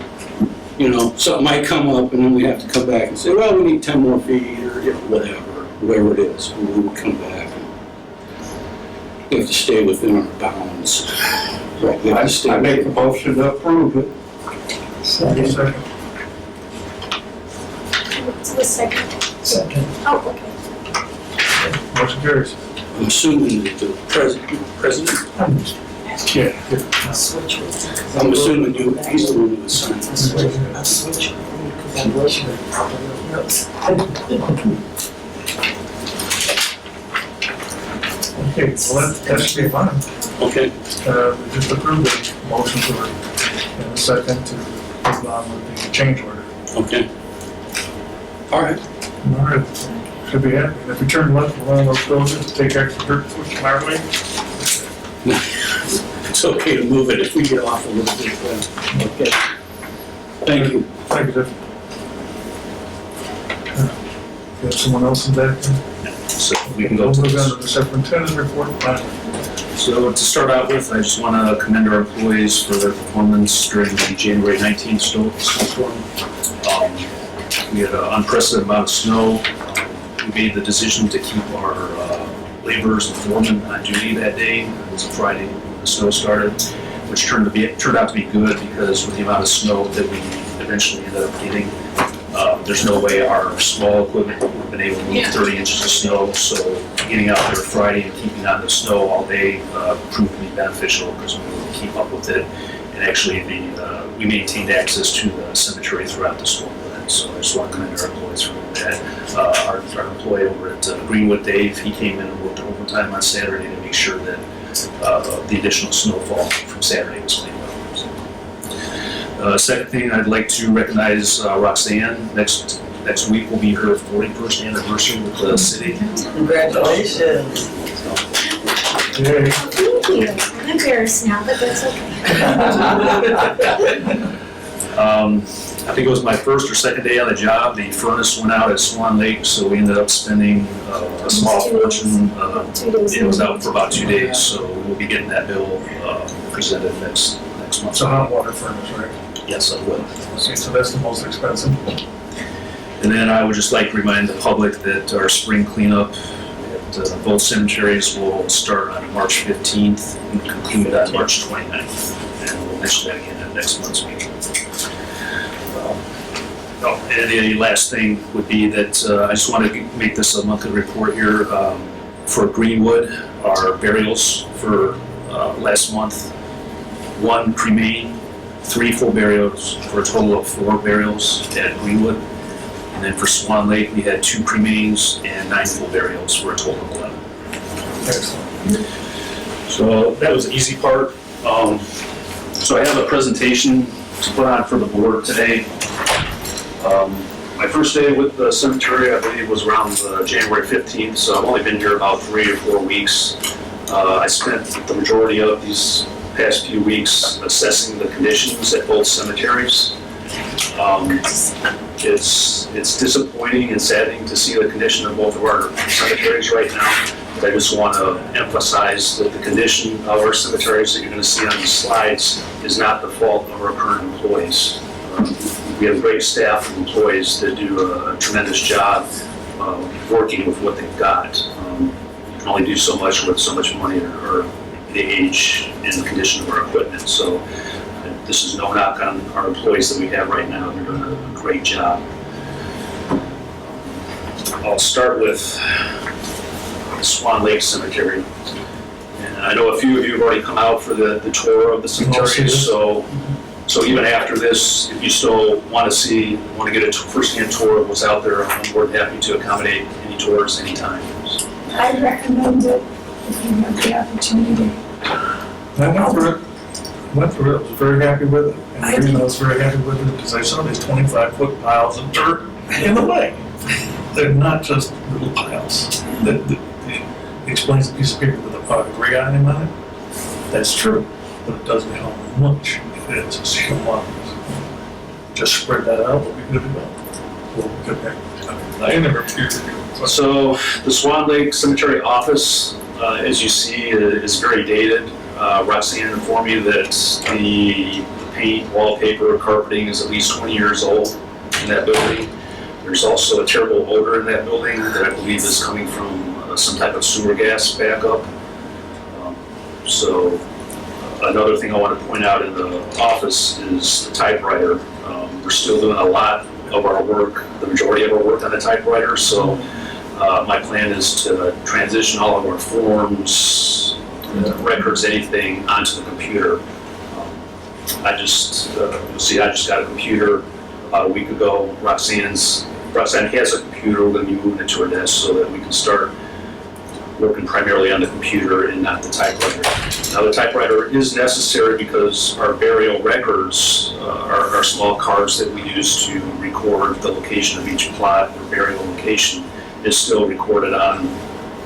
something might come up and then we have to come back and say, well, we need 10 more feet or, whatever it is. And we would come back. We have to stay within our bounds. Right, we have to stay I make a motion to approve it. Second. To the second. Second. Oh, okay. Motion carries. I'm assuming that the president, Yeah. I'm assuming he's the one who was signing this. Okay, well, that should be fine. Okay, We just approved the motion to, and a second to move on with the change order. okay. All right. All right, should be happy. And if you turn left along those roads, take extra dirt, push my way. It's okay to move it if we get off a little bit. Okay. Thank you. Thank you, Jeff. You have someone else in back? So we can We'll go to move this. on to the superintendent's report. So to start out with, I just want to commend our employees for their performance during the January 19th snowstorm. We had an unprecedented amount of snow. We made the decision to keep our laborers and foremen on duty that day. It was a Friday when the snow started, which turned out to be good because with the amount of snow that we eventually ended up getting, there's no way our small equipment would have been able to move 30 inches of snow. So getting out there Friday and keeping on the snow all day proved to be beneficial because we were able to keep up with it. And actually, we maintained access to the cemetery throughout the storm event. So I just want to commend our employees for doing that. Our employee over at Greenwood, Dave, he came in and worked overtime on Saturday to make sure that the additional snowfall from Saturday was cleaned up. Second thing, I'd like to recognize Roxanne. Next week will be her 41st anniversary with the city. Congratulations. Yay. Thank you. I'm embarrassed now, but that's okay. I think it was my first or second day on the job. The furnace went out at Swan Lake, so we ended up spending a small fortune. 2 days. It was out for about 2 days, so we'll be getting that bill presented next month. It's a hot water furnace, right? Yes, I will. Okay, so that's the most expensive. And then I would just like to remind the public that our spring cleanup at both cemeteries will start on March 15th and conclude on March 29th. And we'll mention that again at next month's meeting. And the last thing would be that I just want to make this a monthly report here for Greenwood, our burials for last month. 1 cremation, 3 full burials, for a total of 4 burials at Greenwood. And then for Swan Lake, we had 2 cremains and 9 full burials for a total of 11. Excellent. So that was the easy part. So I have a presentation to put on for the board today. My first day with the cemetery, I believe, was around January 15th, so I've only been here about 3 or 4 weeks. I spent the majority of these past few weeks assessing the conditions at both cemeteries. It's disappointing and saddening to see the condition of both of our cemeteries right now. But I just want to emphasize that the condition of our cemeteries that you're going to see on these slides is not the fault of our current employees. We have a great staff of employees that do a tremendous job working with what they've got. You can only do so much with so much money or the age and the condition of our equipment. So this is no knock on our employees that we have right now. They're doing a great job. I'll start with Swan Lake Cemetery. And I know a few of you have already come out for the tour of the cemetery, so So even after this, if you still want to get a first-hand tour of what's out there, I'm more than happy to accommodate any tours anytime. I recommend it if you have the opportunity. I went through it, was very happy with it. And the reason I was very happy with it is because I saw these 25-foot piles of dirt in the way. They're not just little piles. It explains a piece of paper with a gray item on it. That's true, but it doesn't help much if it's a single one. Just spread that out, we'll be good to go. We'll be good there. I never figured it. So the Swan Lake Cemetery office, as you see, is very dated. Roxanne informed me that the paint, wallpaper, carpeting is at least 20 years old in that building. There's also a terrible odor in that building that I believe is coming from some type of sewer gas backup. So another thing I want to point out in the office is the typewriter. We're still doing a lot of our work, the majority of our work on the typewriter. So my plan is to transition all of our forms, records, anything onto the computer. I just got a computer about a week ago. Roxanne has a computer. We're going to be moving it to her desk so that we can start working primarily on the computer and not the typewriter. Now the typewriter is necessary because our burial records are small cards that we use to record the location of each plot or burial location is still recorded on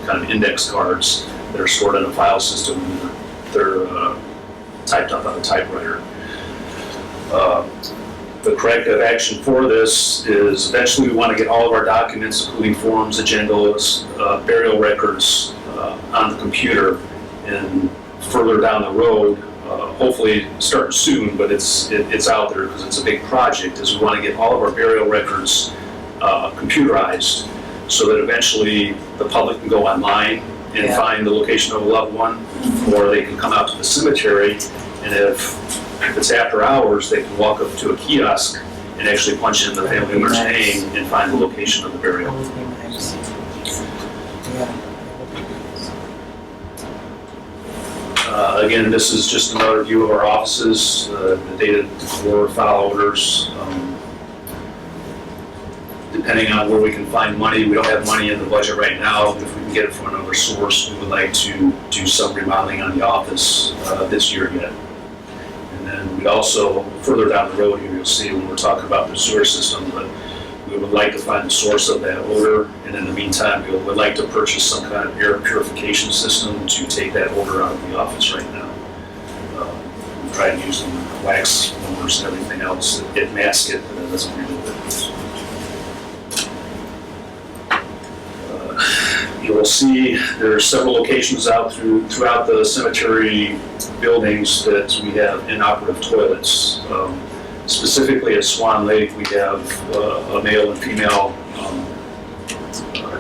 kind of index cards that are stored in a file system and they're typed up on a typewriter. The corrective action for this is eventually we want to get all of our documents, including forms, agendas, burial records, on the computer. And further down the road, hopefully starting soon, but it's out there because it's a big project, is we want to get all of our burial records computerized so that eventually the public can go online and find the location of a loved one, or they can come out to the cemetery, and if it's after hours, they can walk up to a kiosk and actually punch in the family member's name and find the location of the burial. Again, this is just another view of our offices, the data decor, file orders. Depending on where we can find money, we don't have money in the budget right now. If we can get it from another source, we would like to do some remodeling on the office this year yet. And then we also, further down the road here, you'll see when we're talking about the sewer system, but we would like to find the source of that odor. And in the meantime, we would like to purchase some kind of air purification system to take that odor out of the office right now. We tried using wax numbers and everything else. It masks it, but it doesn't really work. You will see there are several locations out throughout the cemetery buildings that we have inoperative toilets. Specifically at Swan Lake, we have a male and female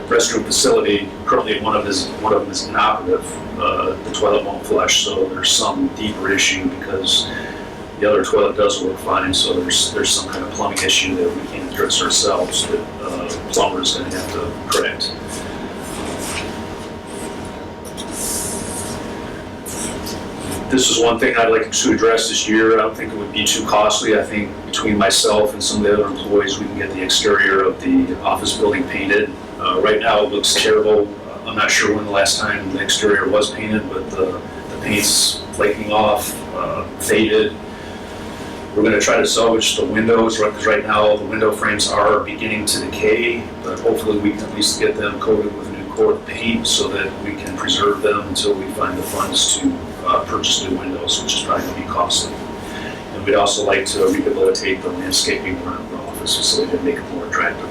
restroom facility. Currently, one of them is inoperative. The toilet won't flush, so there's some deeper issue because the other toilet does work fine. So there's some kind of plumbing issue that we can't address ourselves that the plumber is going to have to correct. This is one thing I'd like to address this year. I don't think it would be too costly. I think between myself and some of the other employees, we can get the exterior of the office building painted. Right now, it looks terrible. I'm not sure when the last time the exterior was painted, but the paint's flaking off, faded. We're going to try to salvage the windows, because right now the window frames are beginning to decay, but hopefully we can at least get them coated with a new coat of paint so that we can preserve them until we find the funds to purchase new windows, which is probably going to be costly. And we'd also like to rehabilitate the landscaping around the office facility to make it more attractive.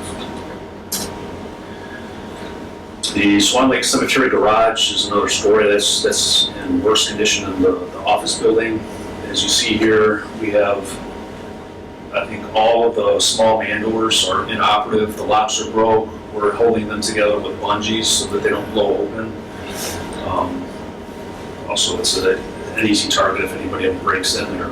The Swan Lake Cemetery garage is another story that's in worse condition than the office building. As you see here, we have, I think, all of the small man doors are inoperative. The locks are broke. We're holding them together with bungees so that they don't blow open. Also, it's an easy target if anybody ever breaks in there.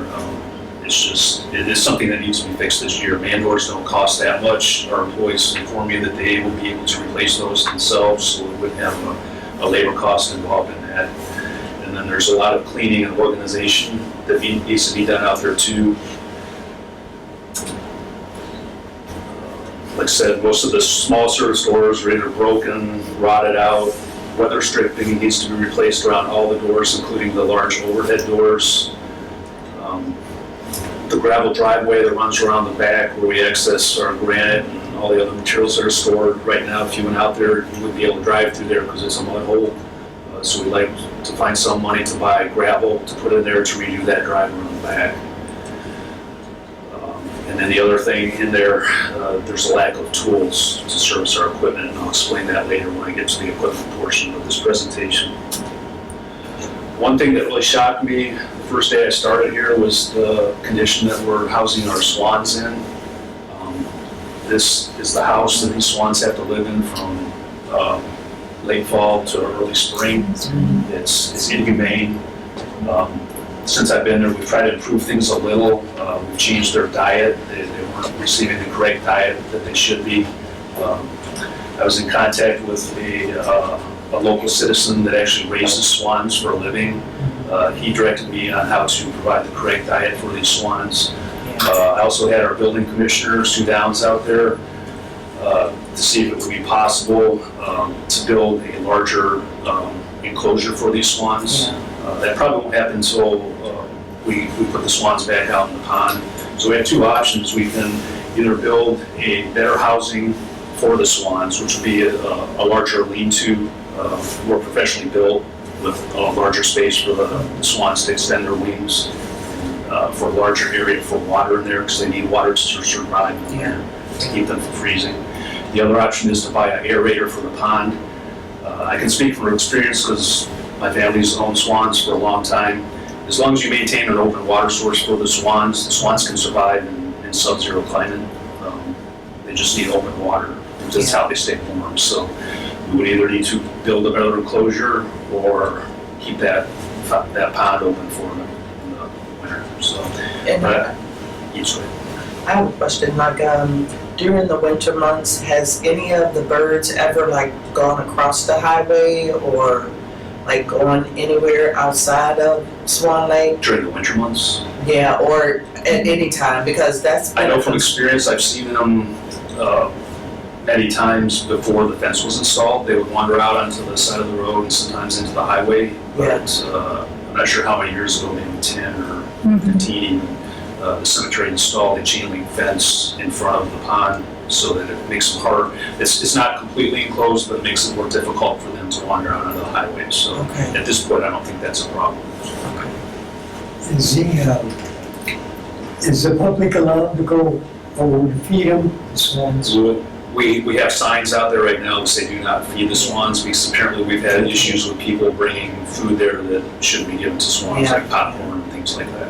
It is something that needs to be fixed this year. Man doors don't cost that much. Our employees inform me that they will be able to replace those themselves, so we wouldn't have a labor cost involved in that. And then there's a lot of cleaning and organization that needs to be done out there too. Like I said, most of the small service doors are either broken, rotted out, weather stripping needs to be replaced around all the doors, including the large overhead doors. The gravel driveway that runs around the back where we access our granite and all the other materials that are stored right now, if you went out there, you wouldn't be able to drive through there because it's a mud hole. So we'd like to find some money to buy gravel to put in there to redo that driveway on the back. And then the other thing in there, there's a lack of tools to service our equipment, and I'll explain that later when I get to the equipment portion of this presentation. One thing that really shocked me the first day I started here was the condition that we're housing our swans in. This is the house that these swans have to live in from late fall to early spring. It's inhumane. Since I've been there, we've tried to improve things a little. We've changed their diet. They weren't receiving the correct diet that they should be. I was in contact with a local citizen that actually raises swans for a living. He directed me on how to provide the correct diet for these swans. I also had our building commissioner, Sue Downs, out there to see if it would be possible to build a larger enclosure for these swans. That probably won't happen until we put the swans back out in the pond. So we have two options. We can either build a better housing for the swans, which would be a larger lean-to, more professionally built, with a larger space for the swans to extend their wings, for a larger area for water in there, because they need water to survive in there, to keep them from freezing. The other option is to buy an aerator for the pond. I can speak from experience because my family's owned swans for a long time. As long as you maintain an open water source for the swans can survive in sub-zero climate. They just need open water. That's how they stay warm. So we would either need to build a better enclosure or keep that pond open for them in the winter. So, each way. I have a question, like, during the winter months, has any of the birds ever like gone across the highway or like gone anywhere outside of Swan Lake? During the winter months? Yeah, or at any time, because that's. I know from experience, I've seen them many times before the fence was installed. They would wander out onto the side of the road and sometimes into the highway. But I'm not sure how many years ago, maybe 10 or 15 even. The cemetery installed a chain link fence in front of the pond so that it makes it hard. It's not completely enclosed, but it makes it more difficult for them to wander out onto the highway. So at this point, I don't think that's a problem. Is the public allowed to go over to feed them, the swans? We have signs out there right now that say do not feed the swans, because apparently we've had issues with people bringing food there that shouldn't be given to swans, like popcorn and things like that.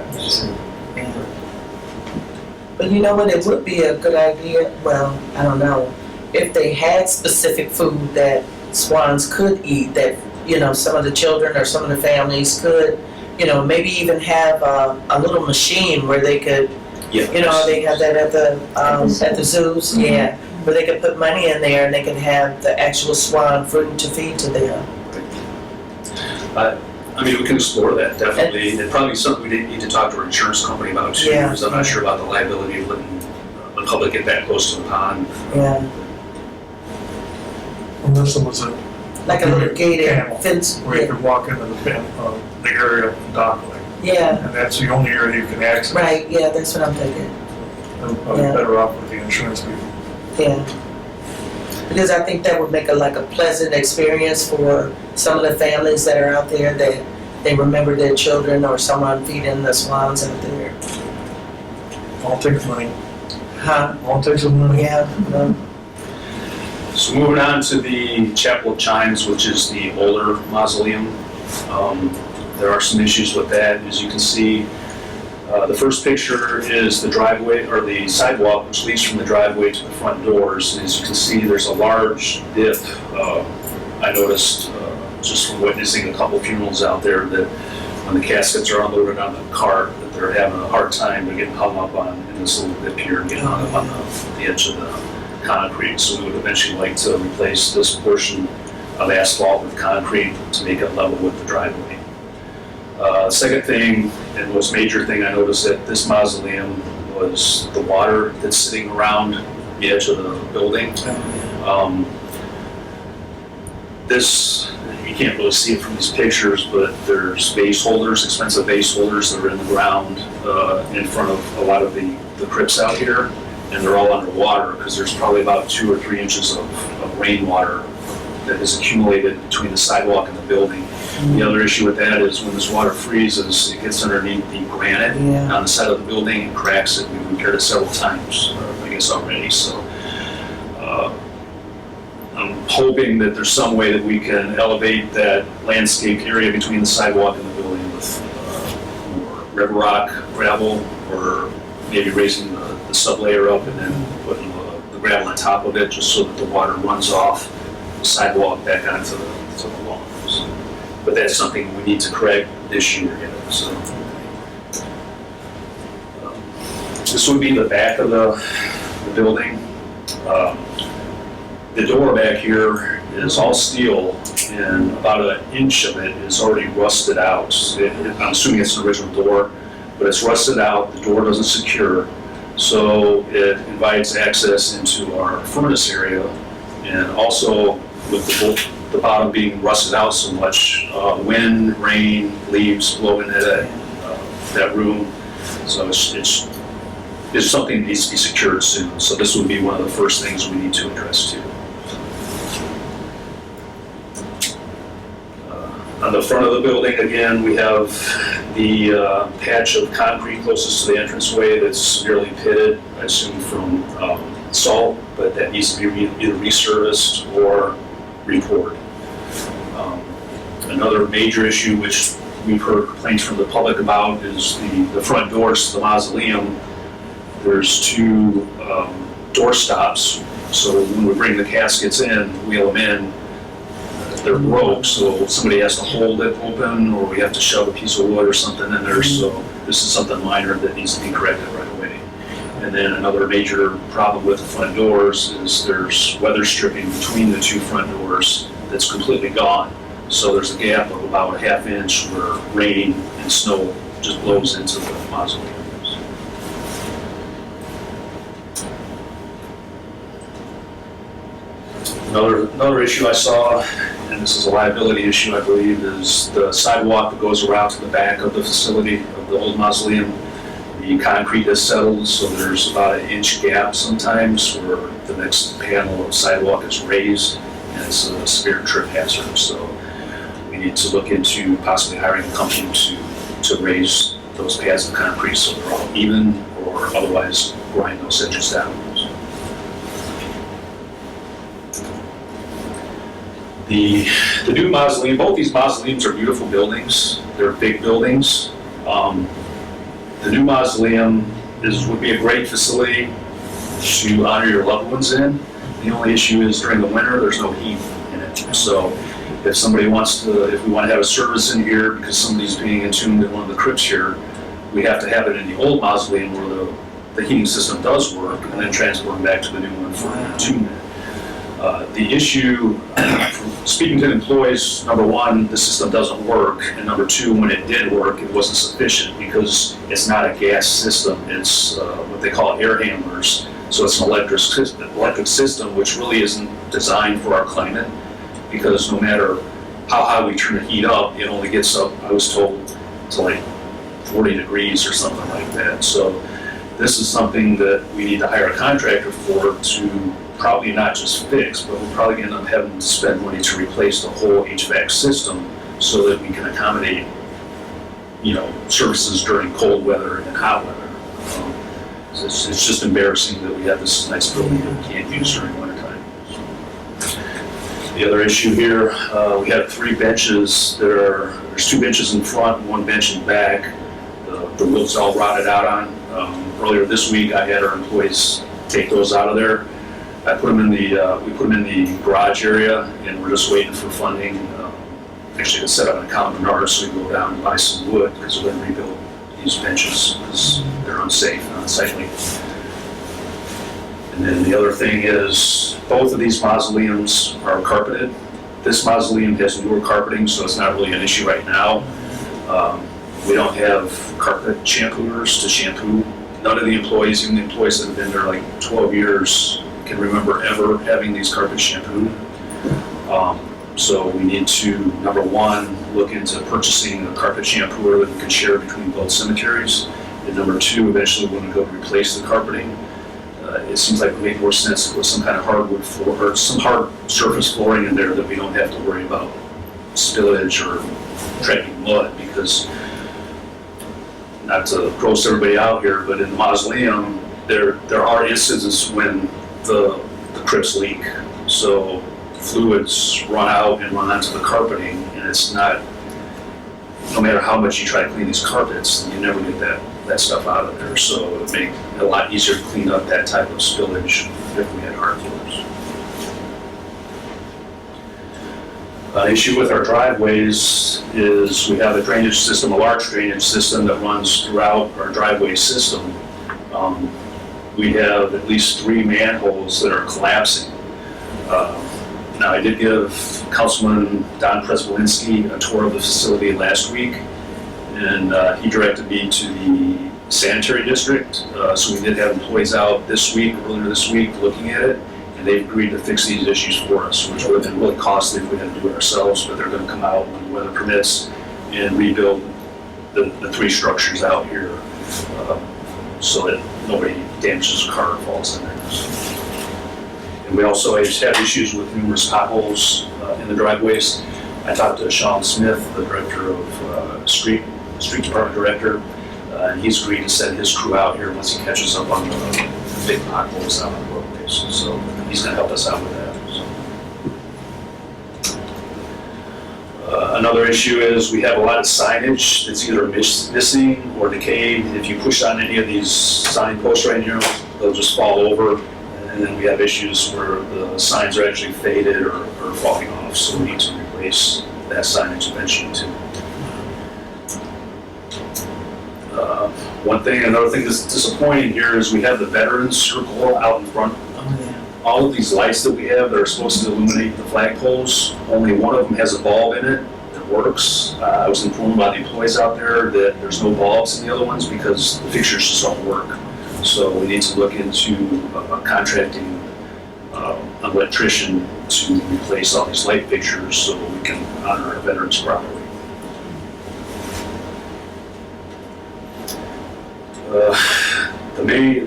But you know what, it would be a good idea, well, I don't know, if they had specific food that swans could eat, that, you know, some of the children or some of the families could, you know, maybe even have a little machine where they could, you know, they have that at the zoos, where they could put money in there and they could have the actual swan food to feed to them. I mean, we can explore that, definitely. It's probably something we need to talk to our insurance company about too, because I'm not sure about the liability of letting the public get that close to the pond. Unless it was a like a little gated fence. Where you could walk into the area of the dock. And that's the only area you can access. Right, that's what I'm thinking. I'm probably better off with the insurance people. Because I think that would make a pleasant experience for some of the families that are out there, that they remember their children or someone feeding the swans out there. All takes money. Huh? All takes some money. So moving on to the Chapel of Chimes, which is the older mausoleum. There are some issues with that. As you can see, the first picture is the driveway, or the sidewalk, which leads from the driveway to the front doors. And as you can see, there's a large dip. I noticed just from witnessing a couple funerals out there that when the caskets are unloaded on the cart, that they're having a hard time getting hung up on in this little dip here, and getting hung up on the edge of the concrete. So we would eventually like to replace this portion of asphalt with concrete to make it level with the driveway. Second thing, and most major thing I noticed at this mausoleum was the water that's sitting around the edge of the building. This, you can't really see it from these pictures, but there's vase holders, expensive vase holders that are in the ground in front of a lot of the crypts out here, and they're all underwater because there's probably about 2 or 3 inches of rainwater that has accumulated between the sidewalk and the building. The other issue with that is when this water freezes, it gets underneath the granite on the side of the building and cracks it. We've repaired it several times, I guess, already. So I'm hoping that there's some way that we can elevate that landscaped area between the sidewalk and the building with more river rock, gravel, or maybe raising the sublayer up and then putting the gravel on top of it just so that the water runs off the sidewalk back onto the lawns. But that's something we need to correct this year yet. So this would be the back of the building. The door back here is all steel, and about 1 inch of it is already rusted out. I'm assuming it's an original door, but it's rusted out. The door doesn't secure, so it invites access into our furnace area, and also with the bottom being rusted out so much, wind, rain, leaves blow into that room. So it's something that needs to be secured soon. So this would be one of the first things we need to address too. On the front of the building, again, we have the patch of concrete closest to the entranceway that's severely pitted, I assume from salt, but that needs to be either resurfaced or repoured. Another major issue which we've heard complaints from the public about is the front doors to the mausoleum. There's 2 door stops, so when we bring the caskets in, wheel them in, they're broke, so somebody has to hold it open, or we have to shove a piece of wood or something in there, so this is something minor that needs to be corrected right away. And then another major problem with the front doors is there's weather stripping between the 2 front doors that's completely gone. So there's a gap of about 1/2 inch where rain and snow just blows into the mausoleum. Another issue I saw, and this is a liability issue, I believe, is the sidewalk that goes around to the back of the facility of the old mausoleum. The concrete has settled, so there's about 1 inch gap sometimes where the next panel of sidewalk is raised, and it's a severe trip hazard. So we need to look into possibly hiring a company to raise those pads of concrete so they're all even, or otherwise grind those edges down. The new mausoleum, both these mausoleums are beautiful buildings. They're big buildings. The new mausoleum would be a great facility to honor your loved ones in. The only issue is during the winter, there's no heat in it. So if somebody wants to, if we want to have a service in here because somebody's being entombed in one of the crypts here, we have to have it in the old mausoleum where the heating system does work, and then transport them back to the new one for entombment. The issue, speaking to the employees, number 1, the system doesn't work, and number 2, when it did work, it wasn't sufficient because it's not a gas system. It's what they call air handlers. So it's an electric system, which really isn't designed for our climate, because no matter how high we turn the heat up, it only gets up, I was told, to like 40 degrees or something like that. So this is something that we need to hire a contractor for to probably not just fix, but we'll probably end up having to spend money to replace the whole HVAC system so that we can accommodate, services during cold weather and hot weather. It's just embarrassing that we have this nice building that we can't use during wintertime. The other issue here, we have 3 benches. There's 2 benches in front and 1 bench in back. The wood's all rotted out on. Earlier this week, I had our employees take those out of there. We put them in the garage area, and we're just waiting for funding. Actually, to set up an account in ours so we can go down and buy some wood because we're going to rebuild these benches because they're unsafe and unsightly. And then the other thing is, both of these mausoleums are carpeted. This mausoleum has newer carpeting, so it's not really an issue right now. We don't have carpet shampooers to shampoo none of the employees, even the employees that have been there like 12 years, can remember ever having these carpets shampooed. So we need to, number one, look into purchasing a carpet shampooer that we can share between both cemeteries. And number two, eventually we're gonna go replace the carpeting. It seems like it would make more sense to put some kind of hardwood floor, or some hard surface flooring in there that we don't have to worry about spillage or trapping mud, because, not to gross everybody out here, but in the mausoleum, there are instances when the crypts leak. So fluids run out and run onto the carpeting, and it's not, no matter how much you try to clean these carpets, you never get that stuff out of there. So it would make it a lot easier to clean up that type of spillage if we had hard floors. An issue with our driveways is we have a drainage system, a large drainage system that runs throughout our driveway system. We have at least 3 manholes that are collapsing. Now, I did give Councilman Don Prespolinski a tour of the facility last week, and he directed me to the sanitary district. So we did have employees out earlier this week, looking at it, and they've agreed to fix these issues for us, which would have been really costly if we had to do it ourselves, but they're going to come out when the weather permits and rebuild the 3 structures out here so that nobody damages a car or falls in there. And we also have issues with numerous potholes in the driveways. I talked to Sean Smith, the director of street department director, and he's agreed to send his crew out here once he catches up on the big potholes out on the roadways. So he's going to help us out with that. So. Another issue is we have a lot of signage that's either missing or decayed. If you push on any of these sign posts right here, they'll just fall over. And then we have issues where the signs are actually faded or falling off, so we need to replace that signage eventually too. Another thing that's disappointing here is we have the veterans circle out in front. All of these lights that we have that are supposed to illuminate the flagpoles, only one of them has a bulb in it that works. I was informed by the employees out there that there's no bulbs in the other ones because the fixtures just don't work. So we need to look into contracting an electrician to replace all these light fixtures so we can honor our veterans properly.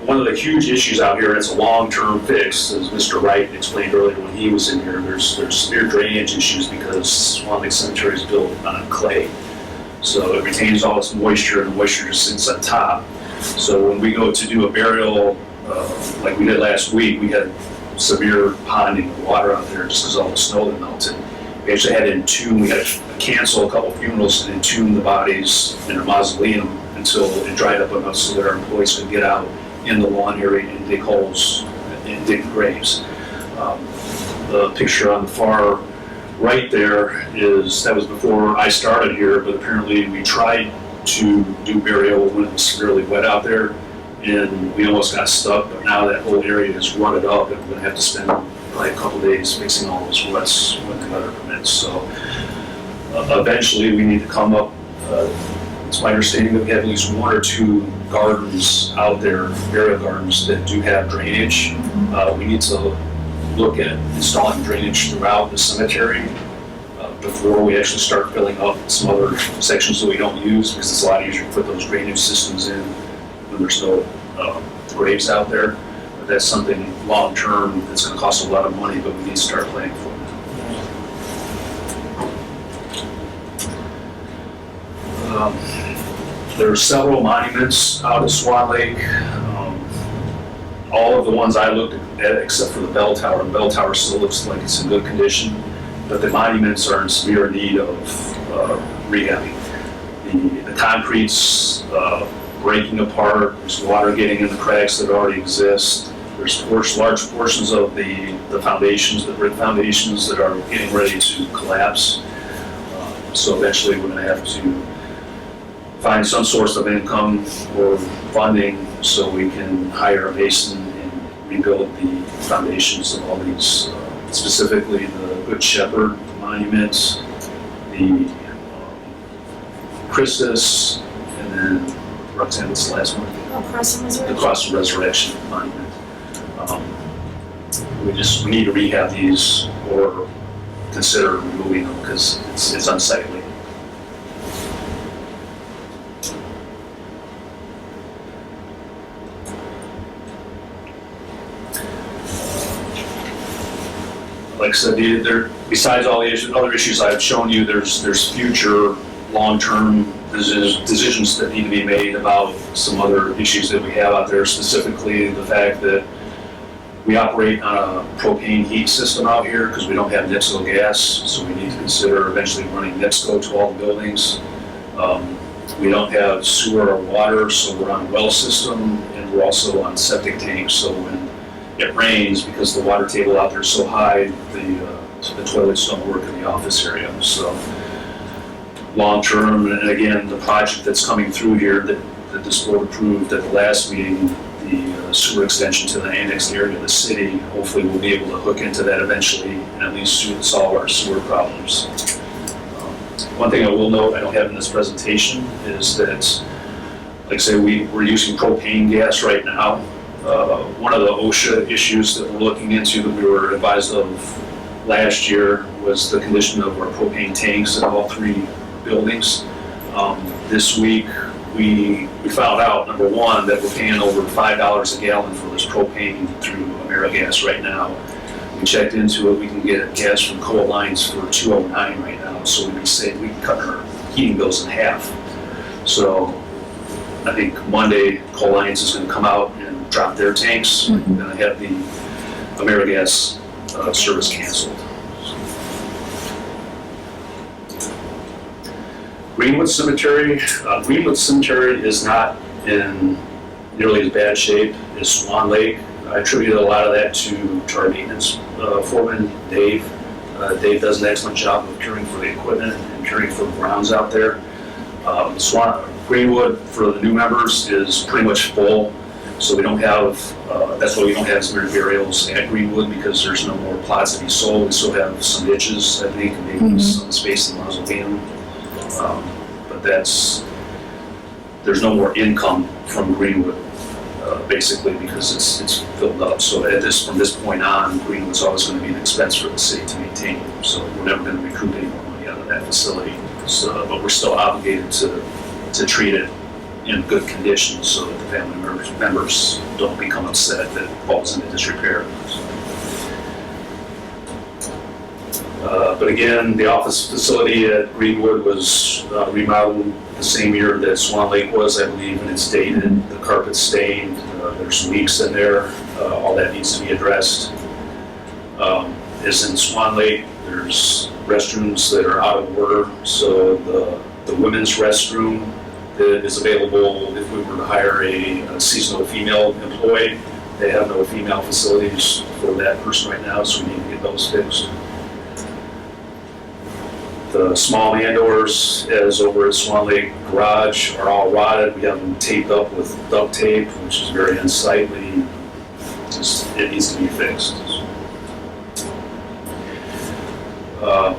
One of the huge issues out here, and it's a long-term fix, as Mr. Wright explained earlier when he was in here, there's severe drainage issues because Swan Lake Cemetery is built on clay. So it retains all its moisture, and the moisture just sits on top. So when we go to do a burial, like we did last week, we had severe ponding of water out there just because all the snow that melted. We actually had to entomb, we had to cancel a couple funerals and entomb the bodies in a mausoleum until it dried up enough so that our employees could get out in the lawn area and dig holes and dig graves. The picture on the far right there that was before I started here, but apparently we tried to do burial when it was severely wet out there, and we almost got stuck, but now that whole area is rutted up, and we're gonna have to spend probably a couple days fixing all those ruts when the weather permits. So eventually we need to come up, it's my understanding that we have at least 1 or 2 gardens out there, burial gardens that do have drainage. We need to look at installing drainage throughout the cemetery before we actually start filling up some other sections that we don't use, because it's a lot easier to put those drainage systems in when there's no graves out there. But that's something long-term that's going to cost a lot of money, but we need to start planning for it. There are several monuments out at Swan Lake. All of the ones I looked at, except for the bell tower. The bell tower still looks like it's in good condition, but the monuments are in severe need of rehabbing. The concrete's breaking apart. There's water getting in the cracks that already exist. There's large portions of the foundations, the brick foundations, that are getting ready to collapse. So eventually we're going to have to find some source of income or funding so we can hire a mason and rebuild the foundations of all these, specifically the Good Shepherd monuments, the Christus, and then Roxanne, what's the last one? Across the the reservation. Cross of Resurrection Monument. We need to rehab these or consider removing them because it's unsightly. Like I said, besides all the other issues I've shown you, there's future long-term decisions that need to be made about some other issues that we have out there, specifically the fact that we operate on a propane heat system out here because we don't have NIPSCO gas, so we need to consider eventually running NIPSCO to all the buildings. We don't have sewer or water, so we're on a well system, and we're also on septic tanks, so when it rains, because the water table out there is so high, the toilets don't work in the office area. So long-term, and again, the project that's coming through here that this board approved at the last meeting, the sewer extension to the annexed area of the city, hopefully we'll be able to hook into that eventually and at least solve our sewer problems. One thing I will note, I don't have in this presentation, is that, like I say, we're using propane gas right now. One of the OSHA issues that we're looking into that we were advised of last year was the condition of our propane tanks in all 3 buildings. This week, we found out, number one, that we're paying over $5 a gallon for this propane through AmeriGas right now. We checked into it, we can get gas from coal lines for $2.09 right now, so we can cut our heating bills in half. So I think Monday, Coal Lines is going to come out and drop their tanks, and then have the AmeriGas service canceled. Greenwood Cemetery. Greenwood Cemetery is not in nearly as bad shape as Swan Lake. I attributed a lot of that to our maintenance foreman, Dave. Dave does an excellent job of caring for the equipment and caring for the grounds out there. Greenwood, for the new members, is pretty much full, so we don't have, that's why we don't have as many burials at Greenwood, because there's no more plots to be sold. We still have some niches, I think, and maybe some space in the mausoleum. But there's no more income from Greenwood, basically, because it's filled up. So from this point on, Greenwood's always going to be an expense for the city to maintain. So we're never going to recoup any more money out of that facility. So, but we're still obligated to treat it in good condition so that the family members don't become upset that it falls into disrepair. But again, the office facility at Greenwood was remodeled the same year that Swan Lake was, I believe, and it's dated. The carpet's stained. There's leaks in there. All that needs to be addressed. As in Swan Lake, there's restrooms that are out of order. So the women's restroom that is available if we were to hire a seasonal female employee. They have no female facilities for that person right now, so we need to get those fixed. The small man doors, as over at Swan Lake Garage, are all rotted. We have them taped up with duct tape, which is very unsightly. It needs to be fixed.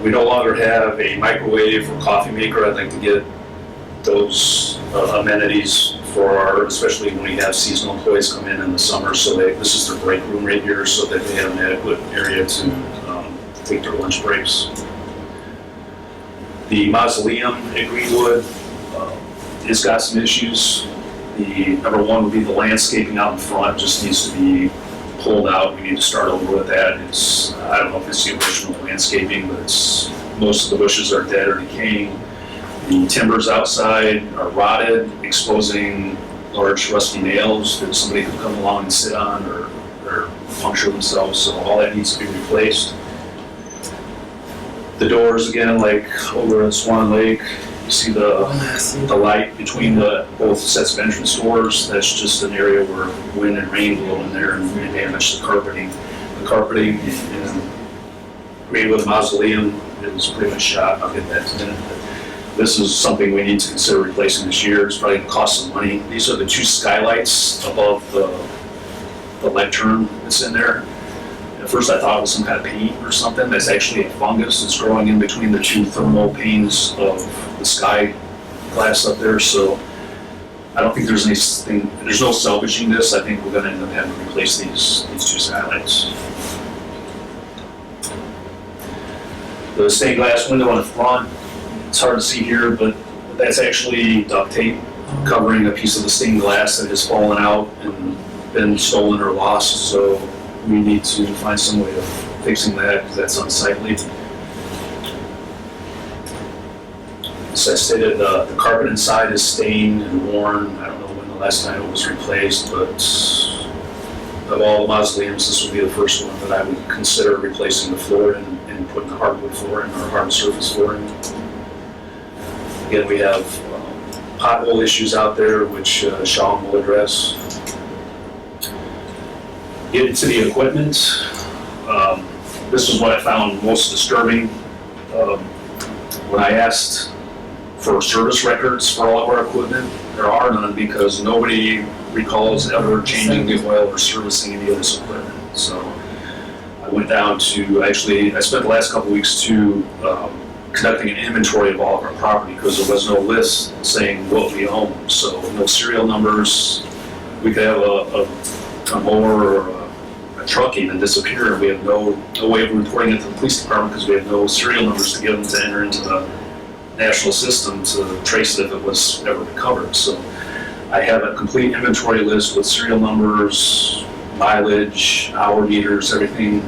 We no longer have a microwave or coffee maker. I'd like to get those amenities for especially when we have seasonal employees come in the summer, so this is their break room right here, so that they have an adequate area to take their lunch breaks. The mausoleum at Greenwood has got some issues. The number one would be the landscaping out in front just needs to be pulled out. We need to start over with that. I don't know if it's the original landscaping, but most of the bushes are dead or decaying. The timbers outside are rotted, exposing large rusty nails that somebody could come along and sit on or puncture themselves, so all that needs to be replaced. The doors, again, like over at Swan Lake, you see the light between both sets of entrance doors. That's just an area where wind and rain blow in there and damage the carpeting. The carpeting in Greenwood Mausoleum is pretty much shot. I'll get that in a minute. This is something we need to consider replacing this year. It's probably going to cost some money. These are the two skylights above the lectern that's in there. At first I thought it was some kind of paint or something. That's actually a fungus that's growing in between the two thermal panes of the sky glass up there. So I don't think there's no salvaging this. I think we're gonna end up having to replace these two skylights. The stained glass window on the front, it's hard to see here, but that's actually duct tape covering a piece of the stained glass that has fallen out and been stolen or lost. So we need to find some way of fixing that because that's unsightly. As I stated, the carpet inside is stained and worn. I don't know when the last time it was replaced, but of all the mausoleums, this would be the first one that I would consider replacing the floor and putting the hardwood flooring or hard surface flooring. Again, we have pothole issues out there, which Sean will address. Getting to the equipment, this is what I found most disturbing. When I asked for service records for all of our equipment, there are none because nobody recalls ever changing the oil or servicing any of this equipment. So I went down to, I spent the last couple weeks to conducting an inventory of all of our property because there was no list saying what we own. So no serial numbers. We could have a mower or a truck even disappear, and we have no way of reporting it to the police department because we have no serial numbers to give them to enter into the national system to trace it if it was ever recovered. So I have a complete inventory list with serial numbers, mileage, hour meters, everything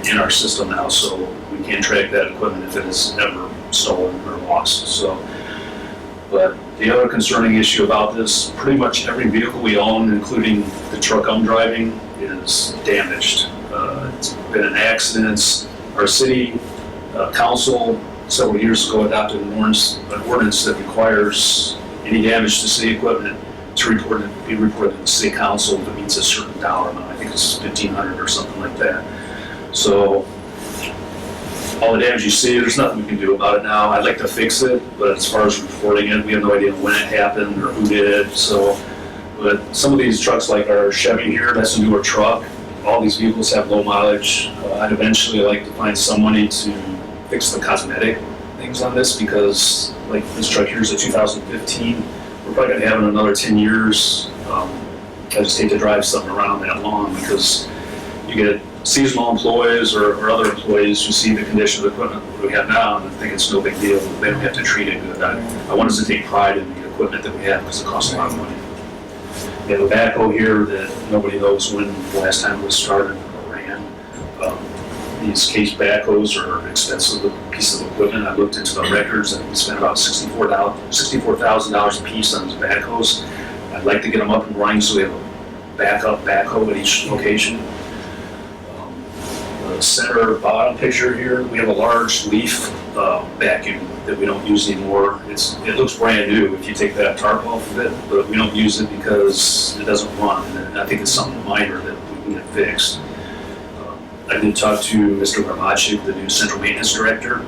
in our system now, so we can track that equipment if it is ever stolen or lost. So, but the other concerning issue about this, pretty much every vehicle we own, including the truck I'm driving, is damaged. It's been in accidents. Our city council several years ago adopted an ordinance that requires any damage to city equipment to be reported to the city council if it meets a certain dollar amount. I think it's $1,500 or something like that. So all the damage you see, there's nothing we can do about it now. I'd like to fix it, but as far as reporting it, we have no idea when it happened or who did it. So, but some of these trucks, like our Chevy here, that's a newer truck. All these vehicles have low mileage. I'd eventually like to find some money to fix the cosmetic things on this because, like this truck here is a 2015. We're probably gonna have it another 10 years. I just hate to drive something around that long because you get seasonal employees or other employees who see the condition of the equipment we have now and think it's no big deal. They don't have to treat it good. I want us to take pride in the equipment that we have because it costs a lot of money. We have a backhoe here that nobody knows when the last time it was started or ran. These case backhoes are an expensive piece of equipment. I looked into the records and we spent about $64,000 a piece on these backhoes. I'd like to get them up and running so we have a backup backhoe at each location. The center bottom picture here, we have a large leaf vacuum that we don't use anymore. It looks brand new if you take that tarp off of it, but we don't use it because it doesn't run. And I think it's something minor that we can get fixed. I did talk to Mr. Gramachik, the new central maintenance director.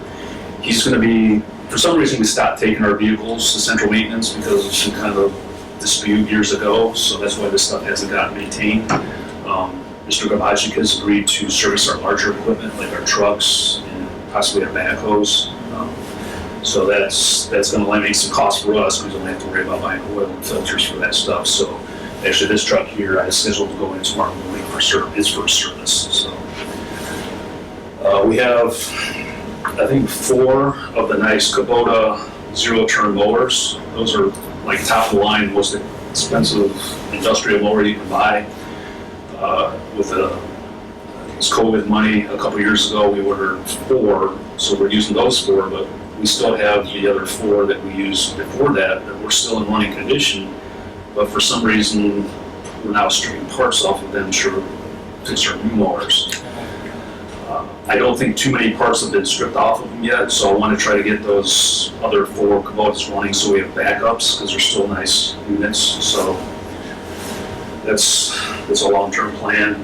He's going to be, for some reason, we stopped taking our vehicles to central maintenance because of some kind of dispute years ago. So that's why this stuff hasn't gotten maintained. Mr. Gramachik has agreed to service our larger equipment, like our trucks and possibly our backhoes. So that's going to eliminate some costs for us because we don't have to worry about buying oil and filters for that stuff. So actually, this truck here I have scheduled to go in tomorrow morning for its first service. So we have, I think, 4 of the nice Kubota zero-turn mowers. Those are like top of the line, most expensive industrial mower you can buy. With this COVID money a couple years ago, we ordered 4, so we're using those 4, but we still have the other 4 that we used before that we're still in running condition, but for some reason, we're now stripping parts off of them to fix our new mowers. I don't think too many parts have been stripped off of them yet, so I want to try to get those other 4 Kubotas running so we have backups, because they're still nice units, so that's a long-term plan.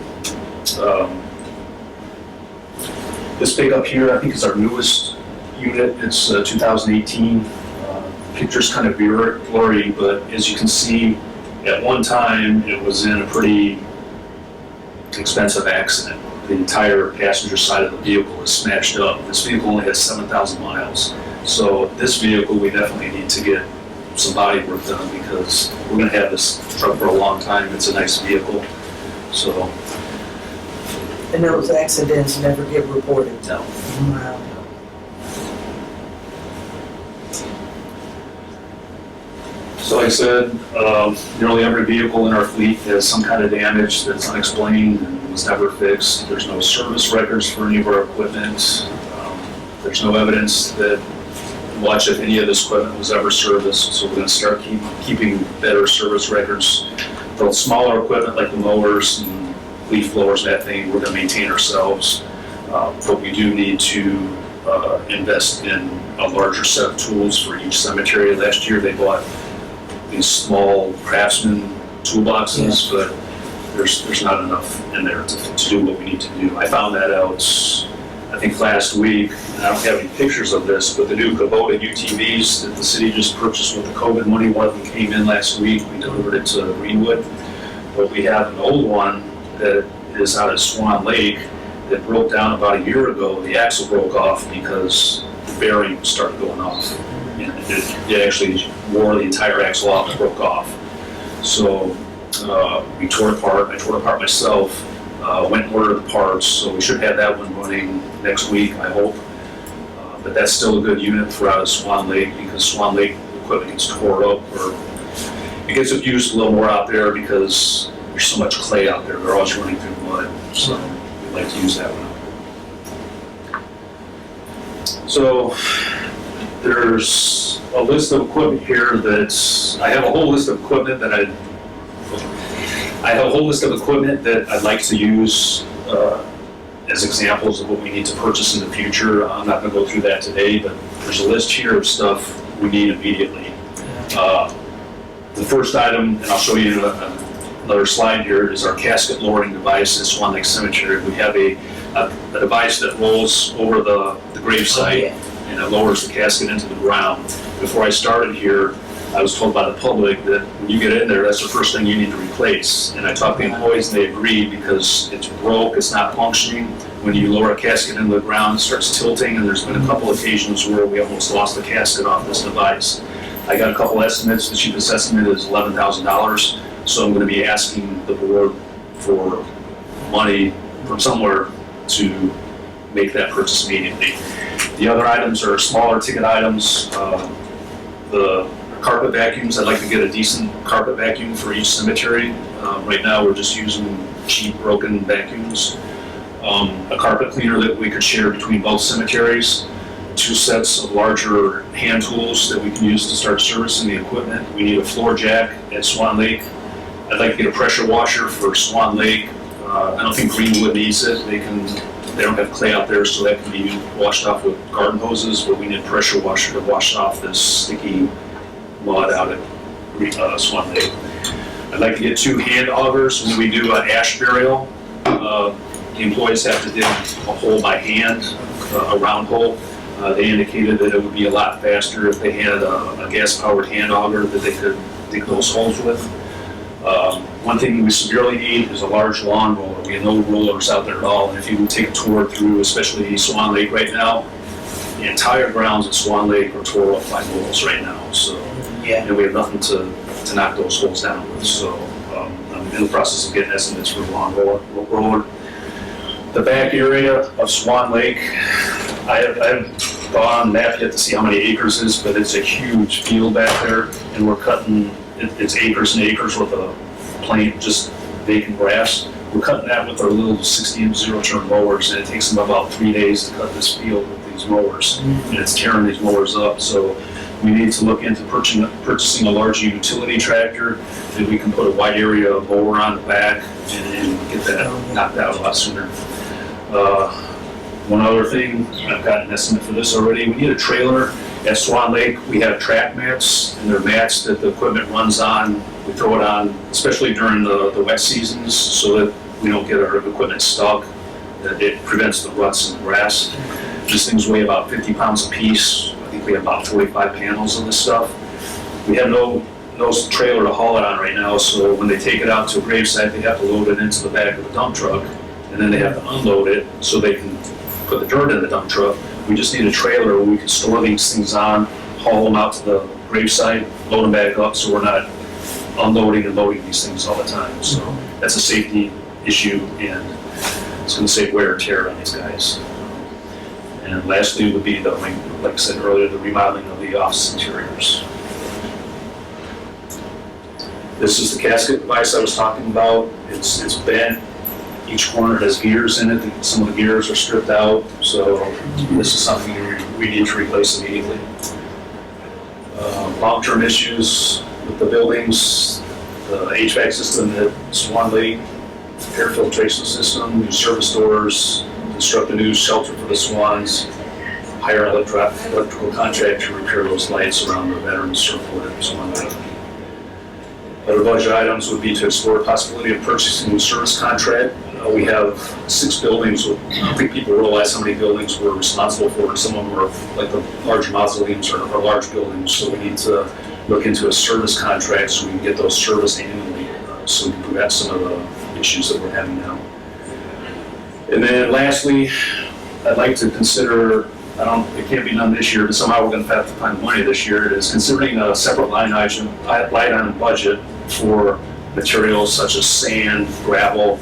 This pickup here, I think, is our newest unit. It's 2018. Picture's kind of blurry, but as you can see, at one time, it was in a pretty expensive accident. The entire passenger side of the vehicle is smashed up. This vehicle only has 7,000 miles. So this vehicle, we definitely need to get some body work done, because we're gonna have this truck for a long time. It's a nice vehicle, so, And those accidents never get reported. no. Wow. So like I said, nearly every vehicle in our fleet has some kind of damage that's unexplained and was never fixed. There's no service records for any of our equipment. There's no evidence that much if any of this equipment was ever serviced, so we're gonna start keeping better service records. The smaller equipment like the mowers and leaf blowers and that thing, we're gonna maintain ourselves. But we do need to invest in a larger set of tools for each cemetery. Last year, they bought these small Craftsman toolboxes, but there's not enough in there to do what we need to do. I found that out, I think last week, and I don't have any pictures of this, but the new Kubota UTVs that the city just purchased with the COVID money, one of them came in last week. We delivered it to Greenwood. But we have an old one that is out at Swan Lake that broke down about a year ago. The axle broke off because the bearing started going off. And it actually wore the entire axle off and broke off. So we tore it apart. I tore it apart myself. Went and ordered the parts, so we should have that one running next week, I hope. But that's still a good unit for out of Swan Lake, because Swan Lake equipment gets tore up, or it gets abused a little more out there because there's so much clay out there. They're always running through mud, so we like to use that one. So there's a list of equipment here that's, I have a whole list of equipment that I'd like to use as examples of what we need to purchase in the future. I'm not gonna go through that today, but there's a list here of stuff we need immediately. The first item, and I'll show you another slide here, is our casket lowering device at Swan Lake Cemetery. We have a device that rolls over the gravesite, and it lowers the casket into the ground. Before I started here, I was told by the public that when you get in there, that's the first thing you need to replace. And I talked to the employees, and they agreed, because it's broke, it's not functioning. When you lower a casket into the ground, it starts tilting, and there's been a couple occasions where we almost lost the casket off this device. I got a couple estimates. The cheapest estimate is $11,000. So I'm going to be asking the board for money from somewhere to make that purchase immediately. The other items are smaller ticket items. The carpet vacuums, I'd like to get a decent carpet vacuum for each cemetery. Right now, we're just using cheap, broken vacuums. A carpet cleaner that we could share between both cemeteries. 2 sets of larger hand tools that we can use to start servicing the equipment. We need a floor jack at Swan Lake. I'd like to get a pressure washer for Swan Lake. I don't think Greenwood needs it. They don't have clay out there, so that can be washed off with garden hoses, but we need a pressure washer to wash off this sticky mud out at Swan Lake. I'd like to get 2 hand augers. When we do an ash burial, the employees have to dig a hole by hand, a round hole. They indicated that it would be a lot faster if they had a gas-powered hand auger that they could dig those holes with. One thing we severely need is a large lawn roller. We have no rollers out there at all. And if you take a tour through, especially Swan Lake right now, the entire grounds at Swan Lake are tore up by rolls right now. So, and we have nothing to knock those holes down with. So I'm in the process of getting estimates for the lawn roller. The back area of Swan Lake, I haven't gone on the map yet to see how many acres it is, but it's a huge field back there, and we're cutting, it's acres and acres worth of plain, just vacant grass. We're cutting that with our little 60-inch zero-turn mowers, and it takes them about 3 days to cut this field with these mowers, and it's tearing these mowers up. So we need to look into purchasing a large utility tractor that we can put a wide area mower on the back and get that knocked out a lot sooner. One other thing, I've got an estimate for this already. We need a trailer at Swan Lake. We have track mats, and they're mats that the equipment runs on. We throw it on, especially during the wet seasons, so that we don't get our equipment stuck. It prevents the ruts in the grass. These things weigh about 50 pounds a piece. I think we have about 45 panels of this stuff. We have no trailer to haul it on right now, so when they take it out to a gravesite, they have to load it into the back of the dump truck, and then they have to unload it so they can put the dirt in the dump truck. We just need a trailer where we can store these things on, haul them out to the graveside, load them back up, so we're not unloading and loading these things all the time. So that's a safety issue, and it's gonna save wear and tear on these guys. And lastly would be the, like I said earlier, the remodeling of the office interiors. This is the casket device I was talking about. It's bent. Each corner has gears in it. Some of the gears are stripped out, so this is something we need to replace immediately. Long-term issues with the buildings, the HVAC system at Swan Lake, air filtration system, new service doors, construct a new shelter for the swans, hire an electrical contractor to repair those lights around the veterans circle at Swan Lake. Other budget items would be to explore the possibility of purchasing a service contract. We have 6 buildings. I don't think people realize how many buildings we're responsible for. Some of them are like the large mausoleums or large buildings, so we need to look into a service contract so we can get those serviced annually, so we can prevent some of the issues that we're having now. And then lastly, I'd like to consider, it can't be done this year, but somehow we're going to have to find money this year, is considering a separate line item budget for materials such as sand, gravel,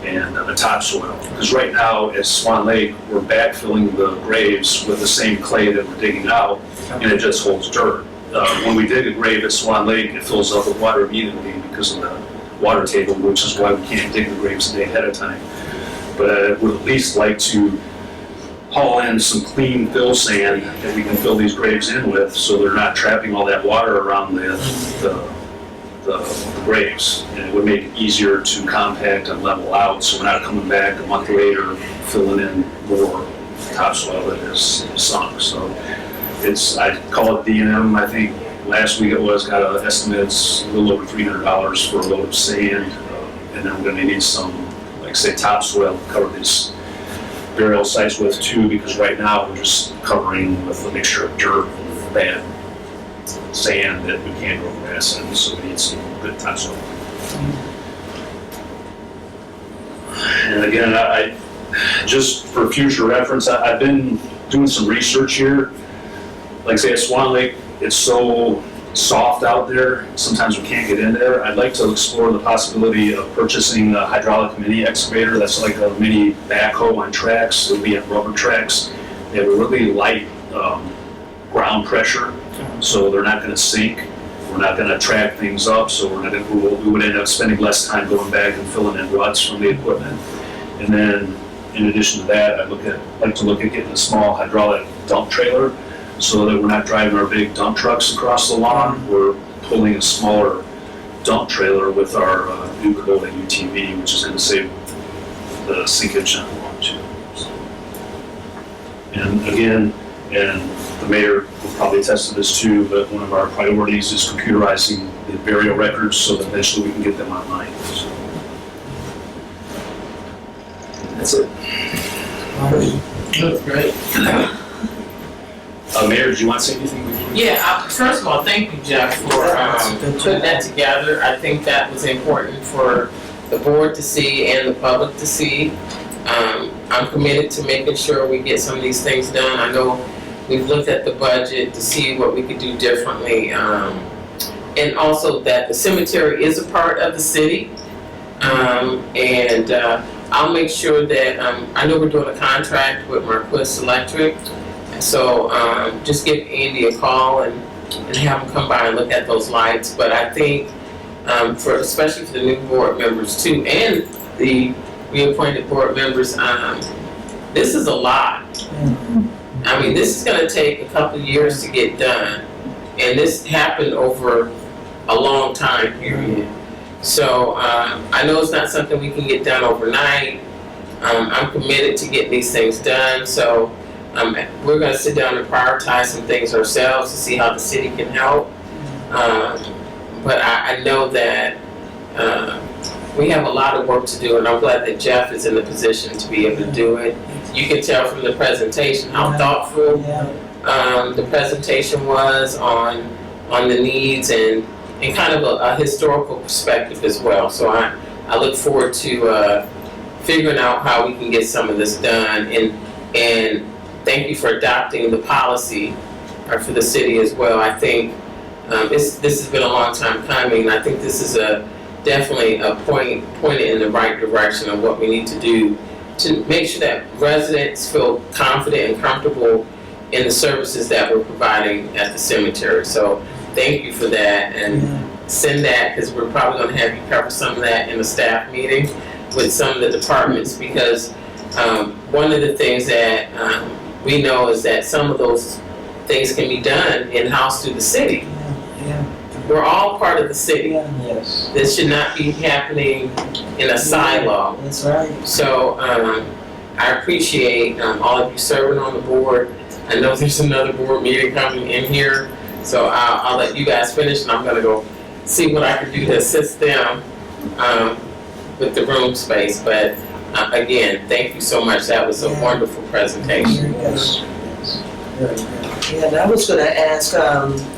and the topsoil. Because right now at Swan Lake, we're backfilling the graves with the same clay that we're digging out, and it just holds dirt. When we dig a grave at Swan Lake, it fills up with water immediately because of the water table, which is why we can't dig the graves a day ahead of time. But I would at least like to haul in some clean fill sand that we can fill these graves in with, so they're not trapping all that water around the graves. And it would make it easier to compact and level out, so we're not coming back a month later filling in more topsoil that is sunk. So I call it D&M. I think last week it was, got an estimates a little over $300 for a load of sand, and then we're going to need some, like say, topsoil to cover these burial sites with too, because right now we're just covering with a mixture of dirt and bad sand that we can't grow grass in, so we need some good topsoil. And again, I just for future reference, I've been doing some research here. Like say at Swan Lake, it's so soft out there, sometimes we can't get in there. I'd like to explore the possibility of purchasing a hydraulic mini excavator that's like a mini backhoe on tracks. It'll be on rubber tracks. They have a really light ground pressure, so they're not going to sink. We're not going to track things up, so we would end up spending less time going back and filling in ruts from the equipment. And then, in addition to that, I'd like to look at getting a small hydraulic dump trailer, so that we're not driving our big dump trucks across the lawn. We're pulling a smaller dump trailer with our new Kubota UTV, which is going to save the sinkage on the lawn too. And again, and the mayor will probably attest to this too, but one of our priorities is computerizing the burial records so that eventually we can get them online. So that's it. That's great. Mayor, do you want to say anything? Yeah, first of all, thank you, Jeff, for putting that together. I think that was important for the board to see and the public to see. I'm committed to making sure we get some of these things done. I know we've looked at the budget to see what we could do differently. And also that the cemetery is a part of the city. I'll make sure that, I know we're doing a contract with Marquis Electric. So just give Andy a call and have him come by and look at those lights. But I think, especially for the new board members too, and the reappointed board members, this is a lot. I mean, this is going to take a couple of years to get done. And this happened over a long time period. So I know it's not something we can get done overnight. I'm committed to getting these things done. So we're going to sit down and prioritize some things ourselves to see how the city can help. But I know that we have a lot of work to do, and I'm glad that Jeff is in the position to be able to do it. You can tell from the presentation how thoughtful the presentation was on the needs and kind of a historical perspective as well. So I look forward to figuring out how we can get some of this done. And thank you for adopting the policy for the city as well. I think this has been a long time coming, and I think this is definitely a pointed in the right direction of what we need to do to make sure that residents feel confident and comfortable in the services that we're providing at the cemetery. So thank you for that, and send that, because we're probably going to have you cover some of that in the staff meeting with some of the departments, because one of the things that we know is that some of those things can be done in-house through the city. We're all part of the city. Yes. This should not be happening in a silo. That's right. So I appreciate all of you serving on the board. I know there's another board meeting coming in here, so I'll let you guys finish, and I'm gonna go see what I can do to assist them with the room space. But again, thank you so much. That was a wonderful presentation. Yeah, and I was gonna ask,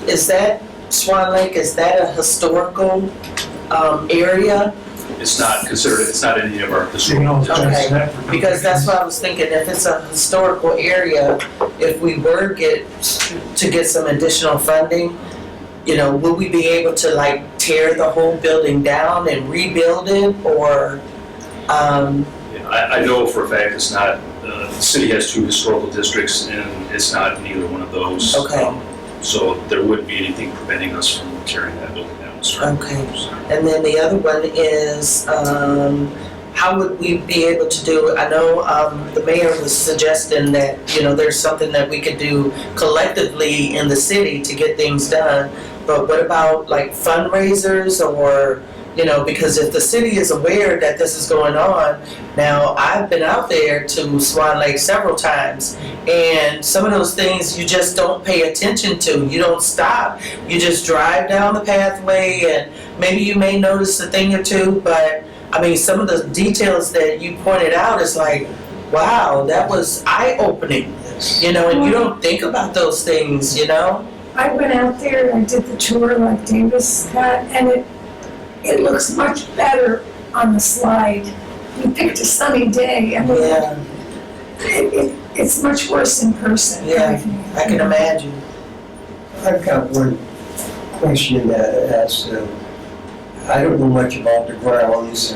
is that Swan Lake, is that a historical area? It's not considered, it's not any of our You historical. know, Okay, that's- because that's what I was thinking, if it's a historical area, if we were to get some additional funding, you know, will we be able to like tear the whole building down and rebuild it, or, I know for a fact it's not, the city has 2 historical districts, and it's not in either one of those. Okay. So there wouldn't be anything preventing us from tearing that building down. Okay. And then the other one is, how would we be able to do, I know the mayor was suggesting that, you know, there's something that we could do collectively in the city to get things done, but what about like fundraisers, or, you know, because if the city is aware that this is going on, now I've been out there to Swan Lake several times, and some of those things you just don't pay attention to. You don't stop. You just drive down the pathway, and maybe you may notice a thing or two, but I mean, some of the details that you pointed out is like, wow, that was eye-opening, you know, and you don't think about those things, you know? I went out there and I did the tour like Davis got, and it looks much better on the slide. You picked a sunny day, I mean, Yeah, it's much worse in person. yeah, I can imagine. I've got one question that's, I don't know much about the grounds,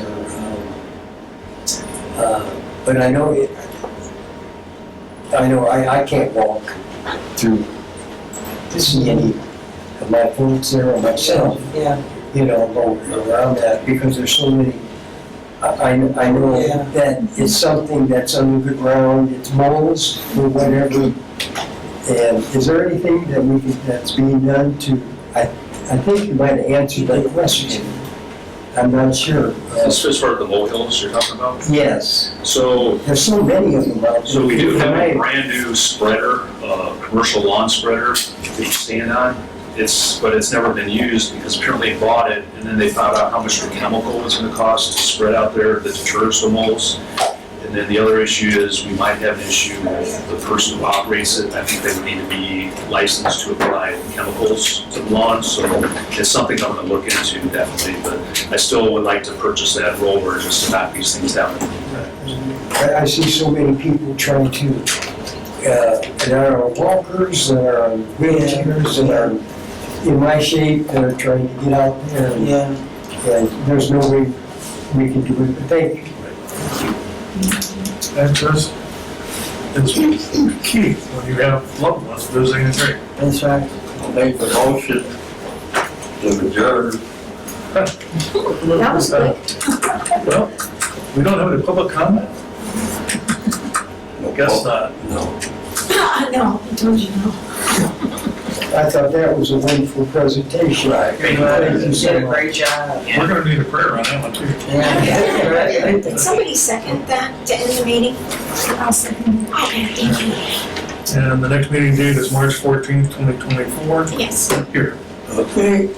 but I know I can't walk through to see any of my folks there or myself, Yeah, you know, go around that, because there's so many. I know Yeah. that it's something that's under the ground, it's moles or whatever. And is there anything that's being done to, I think you might have answered that question. I'm not sure. As far as the molehills you're talking about? Yes, So, there's so many of them out there. so we do have a brand new spreader, commercial lawn spreader that you stand on. But it's never been used because apparently they bought it and then they found out how much the chemical was gonna cost to spread out there that deters the moles. And then the other issue is we might have an issue with the person who operates it. I think they would need to be licensed to apply chemicals to the lawn, so it's something I'm gonna look into definitely, but I still would like to purchase that roller just to knock these things down. I see so many people trying to, that are on walkers, that are on wheelchairs, that are in my shape, that are trying to get out there. yeah. And there's no way we can do it, but thank you. Access is key when you have loved ones visiting a tree. That's right. I'll make the motion to adjourn. That was quick. Well, we don't have any public comment? Guess not. No. No, I told you no. I thought that was a wonderful presentation. You Thank you so did a much. great job. We're gonna need a prayer on that one too. Yeah. Did somebody second that to end the meeting? I'll second it. Okay, thank you. And the next meeting date is March 14th, 2024, Yes. here. Okay.